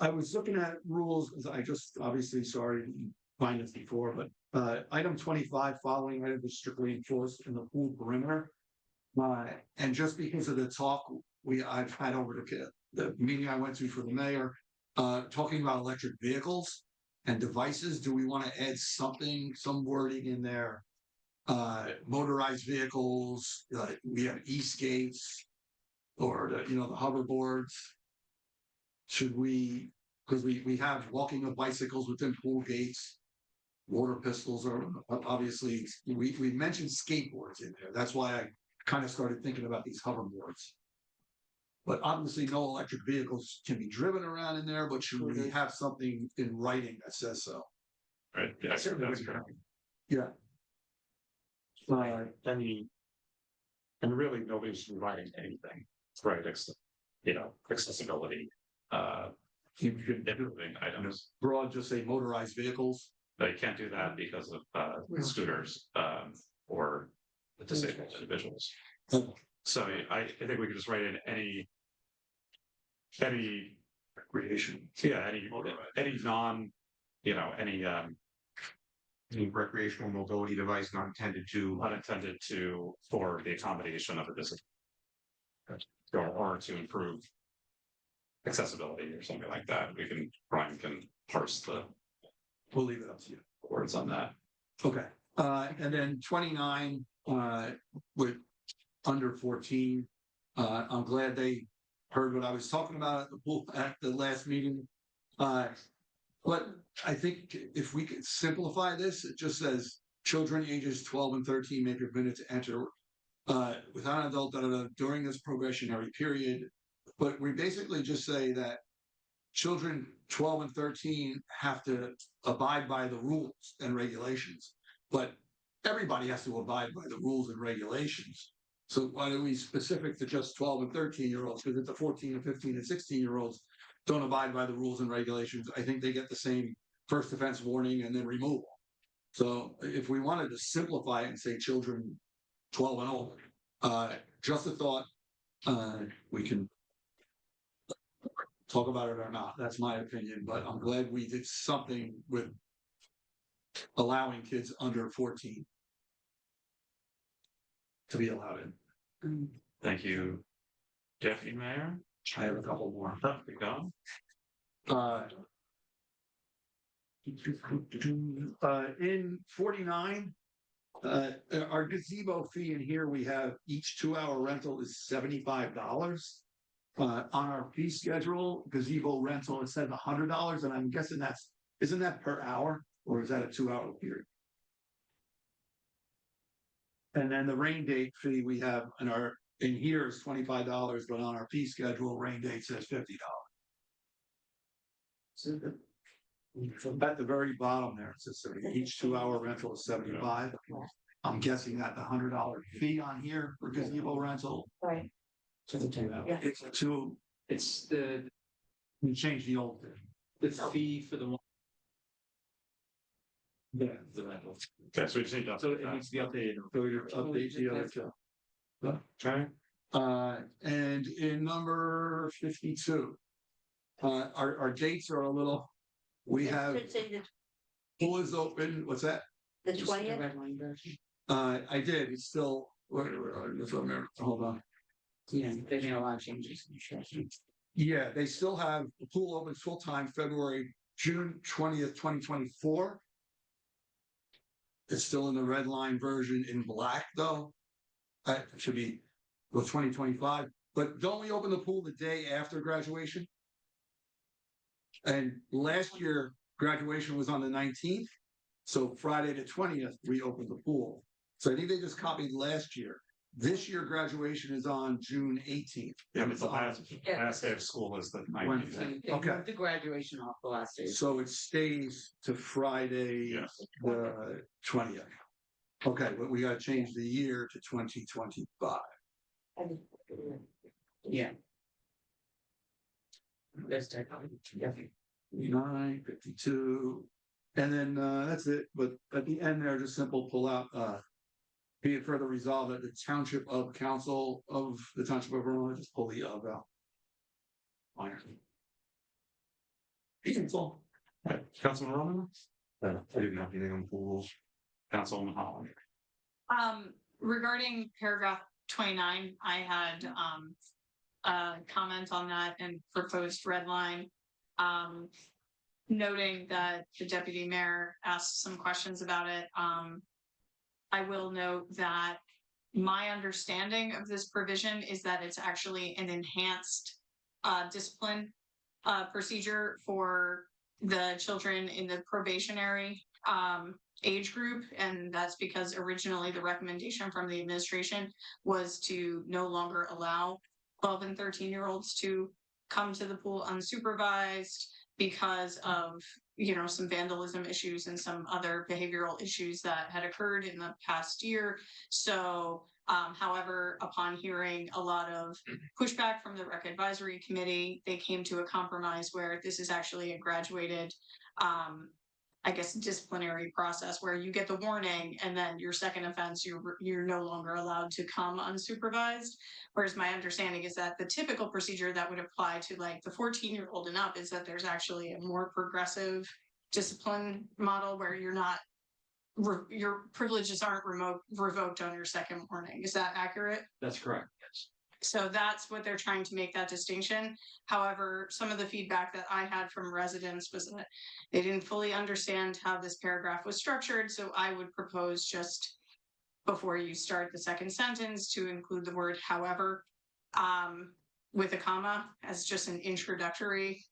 I was looking at rules, as I just obviously sorry didn't find this before, but item 25 following item is strictly enforced in the pool perimeter. And just because of the talk I've had over the meeting I went to for the mayor, talking about electric vehicles and devices, do we want to add some wording in there? Motorized vehicles, we have e-skates or the hoverboards. Should we, because we have walking of bicycles within pool gates. water pistols are obviously, we mentioned skateboards in there. That's why I kind of started thinking about these hoverboards. But obviously no electric vehicles can be driven around in there, but should we have something in writing that says so? Right, yeah, that's correct. Yeah. Any, and really nobody should be writing anything, right, accessibility, improving items. Broad, just say motorized vehicles. But you can't do that because of scooters, or disabled individuals. So I think we could just write in any recreation, yeah, any non, any recreational mobility device not intended to for the accommodation of a disability. Or to improve accessibility or something like that. Brian can parse We'll leave it up to you. Words on that. Okay, and then 29, with under 14. I'm glad they heard what I was talking about at the last meeting. But I think if we could simplify this, it just says children ages 12 and 13 may be permitted to enter without an adult during this probationary period. But we basically just say that children 12 and 13 have to abide by the rules and regulations, but everybody has to abide by the rules and regulations. So why are we specific to just 12 and 13-year-olds? Because if the 14 and 15 and 16-year-olds don't abide by the rules and regulations, I think they get the same first offense warning and then removal. So if we wanted to simplify it and say children 12 and older, just a thought, we can talk about it or not. That's my opinion, but I'm glad we did something with allowing kids under 14 to be allowed in. Thank you, Deputy Mayor. I have a couple more. Go. In 49, our gazebo fee in here, we have each 2-hour rental is $75. On our fee schedule, gazebo rental, it says $100, and I'm guessing isn't that per hour, or is that a 2-hour period? And then the rain date fee we have in here is $25, but on our fee schedule, rain date says $50. At the very bottom there, it says each 2-hour rental is $75. I'm guessing that the $100 fee on here for gazebo rental. Right. To the 2 hours. It's to, It's the we changed the old thing. the fee for the one. Yeah. The rental. Okay, so we just need to So it needs to be updated. So we update the other two. Okay. And in number 52, our dates are a little, we have, Should say pool is open, what's that? the 20th. I did, it's still, hold on. Yeah, they made a lot of changes. Yeah, they still have the pool open full-time June 20th, 2024. It's still in the red line version in black, though. It should be 2025. But don't we open the pool the day after graduation? And last year, graduation was on the 19th. So Friday the 20th, we opened the pool. So I think they just copied last year. This year, graduation is on June 18th. Yeah, but the last day of school is the 19th. Wednesday. Okay. The graduation off the last day. So it stays to Friday, Yes. the 20th. Okay, but we gotta change the year to 2025. Yeah. That's technically. 59, 52, and then that's it. But at the end there, just simple pull out. Be it further resolved that the Township of Council of the Township of Verona, just pull the of out. Minor. That's all. Right. Councilman Roman? I didn't have anything on pools. Councilman Holland? Regarding paragraph 29, I had a comment on that and proposed red line. Noting that the deputy mayor asked some questions about it. I will note that my understanding of this provision is that it's actually an enhanced discipline procedure for the children in the probationary age group, and that's because originally the recommendation from the administration was to no longer allow 12 and 13-year-olds to come to the pool unsupervised because of, some vandalism issues and some other behavioral issues that had occurred in the past year. So, however, upon hearing a lot of pushback from the Rec Advisory Committee, they came to a compromise where this is actually a graduated, disciplinary process where you get the warning and then your second offense, you're no longer allowed to come unsupervised. Whereas my understanding is that the typical procedure that would apply to like the 14-year-old and up is that there's actually a more progressive discipline model where you're not, your privileges aren't revoked on your second warning. Is that accurate? That's correct, yes. So that's what they're trying to make that distinction. However, some of the feedback that I had from residents was that they didn't fully understand how this paragraph was structured. So I would propose just before you start the second sentence to include the word however, with a comma as just an introductory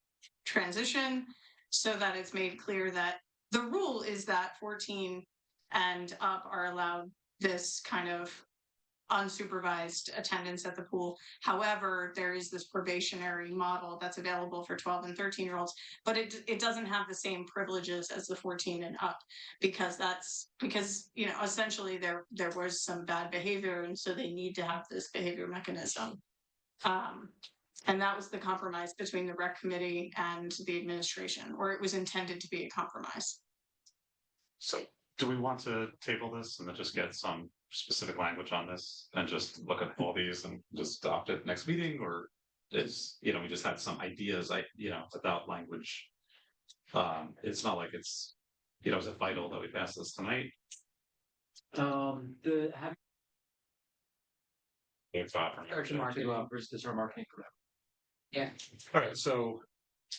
transition so that it's made clear that the rule is that 14 and up are allowed this kind of unsupervised attendance at the pool. However, there is this probationary model that's available for 12 and 13-year-olds, but it doesn't have the same privileges as the 14 and up because essentially there was some bad behavior, and so they need to have this behavior mechanism. And that was the compromise between the rec committee and the administration, or it was intended to be a compromise. So do we want to table this and then just get some specific language on this and just look at all these and just adopt it next meeting? Or is, we just had some ideas, without language. It's not like it's, is it vital that we pass this tonight? Yeah. All right, so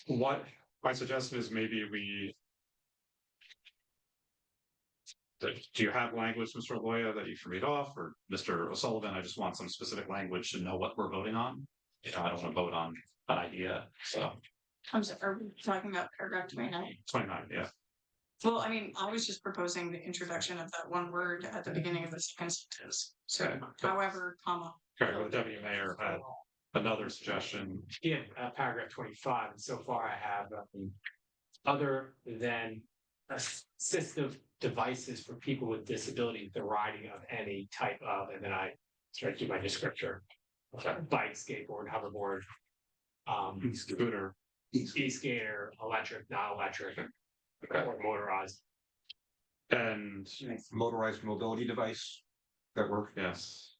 what my suggestion is maybe we. Do you have language, Mr. Loya, that you can read off, or Mr. O'Sullivan? I just want some specific language to know what we're voting on. I don't want to vote on an idea, so. I'm sorry, are we talking about paragraph 29? 29, yeah. Well, I was just proposing the introduction of that one word at the beginning of the second sentence. So, Okay. however, comma. Okay, well, the deputy mayor had another suggestion. Yeah, paragraph 25, and so far I have other than assistive devices for people with disabilities, the riding of any type of, and then I start to do my descriptor. Bike, skateboard, hoverboard, scooter, e-skater, electric, non-electric, or motorized. And motorized mobility device that work. Yes.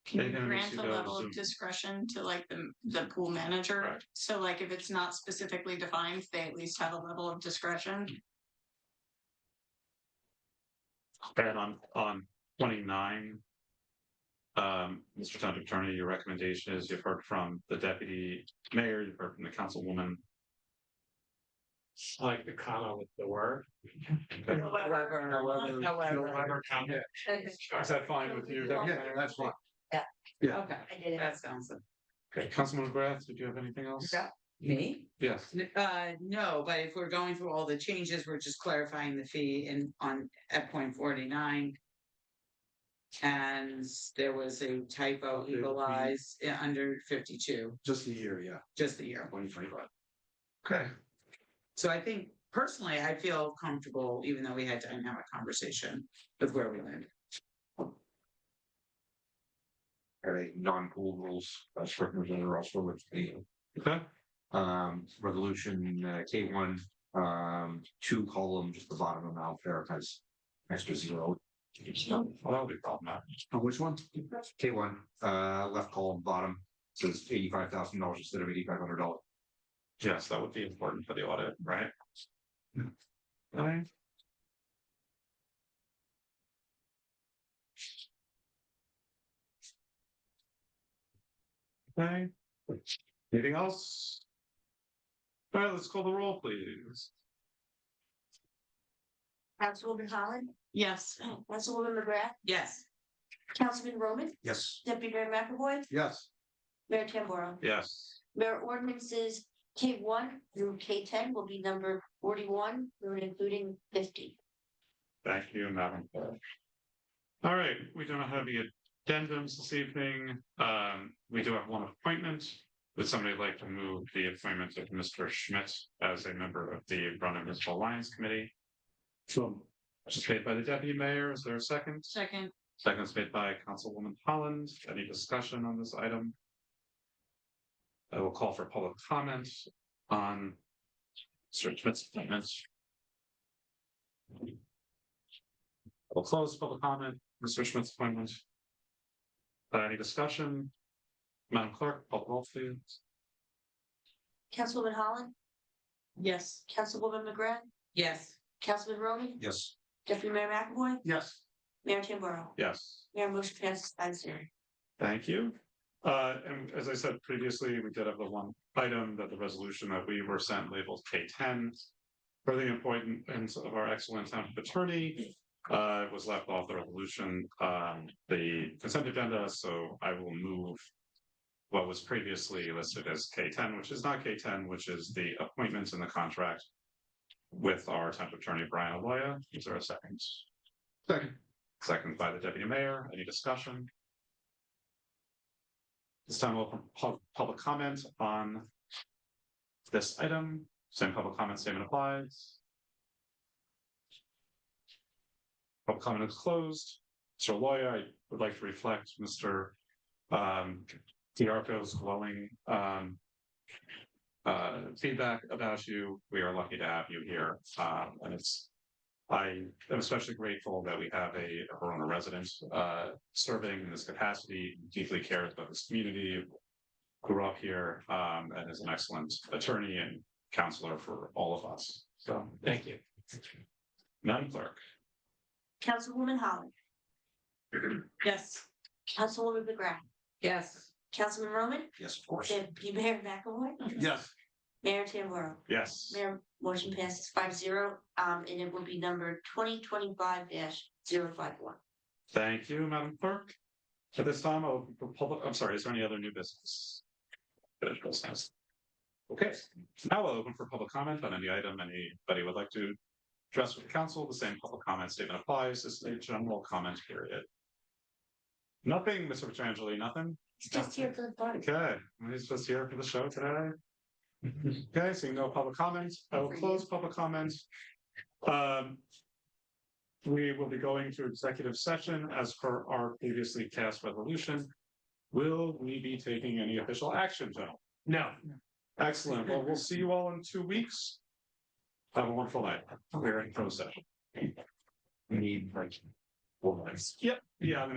Can you grant a level of discretion to like the pool manager? Right. So like if it's not specifically defined, they at least have a level of discretion. And on 29, Mr. Township Attorney, your recommendation is you've heard from the deputy mayor, you've heard from the councilwoman. I like the comma with the word. However. Is that fine with you? Yeah, that's fine. Yeah. Okay, that sounds good. Okay, Councilman McGrath, did you have anything else? Me? Yes. No, but if we're going through all the changes, we're just clarifying the fee at point 49. And there was a typo legalized under 52, Just a year, yeah. just the year. 2025. Okay. So I think personally, I feel comfortable, even though we had to have a conversation with where we landed. Non-pool rules, strictly are also with the. Okay. Resolution K1, 2 column, just the bottom of Mount Fair has extra 0. Well, that'll be problematic. On which one? K1, left column, bottom, says $85,000 instead of $8,500. Yes, that would be important for the audit, right? Okay. Okay. Anything else? All right, let's call the roll, please. Councilwoman Holland, Yes. Councilwoman McGrath, Yes. Councilman Roman, Yes. Deputy Mayor McAvoy, Yes. Mayor Tamboro. Yes. There are ordinances K1 through K10 will be number 41 through and including 50. Thank you, Madam Clerk. All right, we don't have any addendums this evening. We do have one appointment. Would somebody like to move the appointment of Mr. Schmidt as a member of the Verona Municipal Alliance Committee? So, which is made by the Deputy Mayor. Is there a second? Second. Second is made by Councilwoman Holland. Any discussion on this item? I will call for public comment on Mr. Schmidt's appointment. I will close public comment, Mr. Schmidt's appointment. Any discussion? Madam Clerk, call the roll, please. Councilwoman Holland, Yes. Councilwoman McGrath, Yes. Councilman Roman, Yes. Deputy Mayor McAvoy, Yes. Mayor Tamboro. Yes. Mayor, motion passes 5-0. Thank you. And as I said previously, we did have the one item that the resolution that we were sent labeled K10 for the appointment of our excellent township attorney was left off the resolution, the consent agenda. So I will move what was previously listed as K10, which is not K10, which is the appointments in the contract with our township attorney, Brian Aloya. Is there a second? Second. Second by the deputy mayor. Any discussion? This time we'll open public comment on this item. Same public comment statement applies. Public comment is closed. Mr. Aloya, I would like to reflect Mr. D'Arco's glowing feedback about you. We are lucky to have you here. And I am especially grateful that we have a Verona resident serving in this capacity, deeply cares about this community, grew up here, and is an excellent attorney and counselor for all of us. So thank you. Madam Clerk. Councilwoman Holland, Yes. Councilwoman McGrath, Yes. Councilman Roman, Yes, of course. Deputy Mayor McAvoy, Yes. Mayor Tamboro. Yes. Mayor, motion passes 5-0, and it will be number 2025-051. Thank you, Madam Clerk. At this time, I'll open for public, I'm sorry, is there any other new business? Finish business. Okay, now we'll open for public comment on any item anybody would like to address with the council. The same public comment statement applies. This is a general comment period. Nothing, Mr. Petrangeli, nothing? Just here for the party. Okay, he's just here for the show today. Okay, seeing no public comments, I will close public comments. We will be going to executive session as per our previously passed resolution. Will we be taking any official action, gentlemen? No. Excellent. Well, we'll see you all in 2 weeks. Have a wonderful night. We're in closed session. We need like 4 months. Yep. Yeah. I'm gonna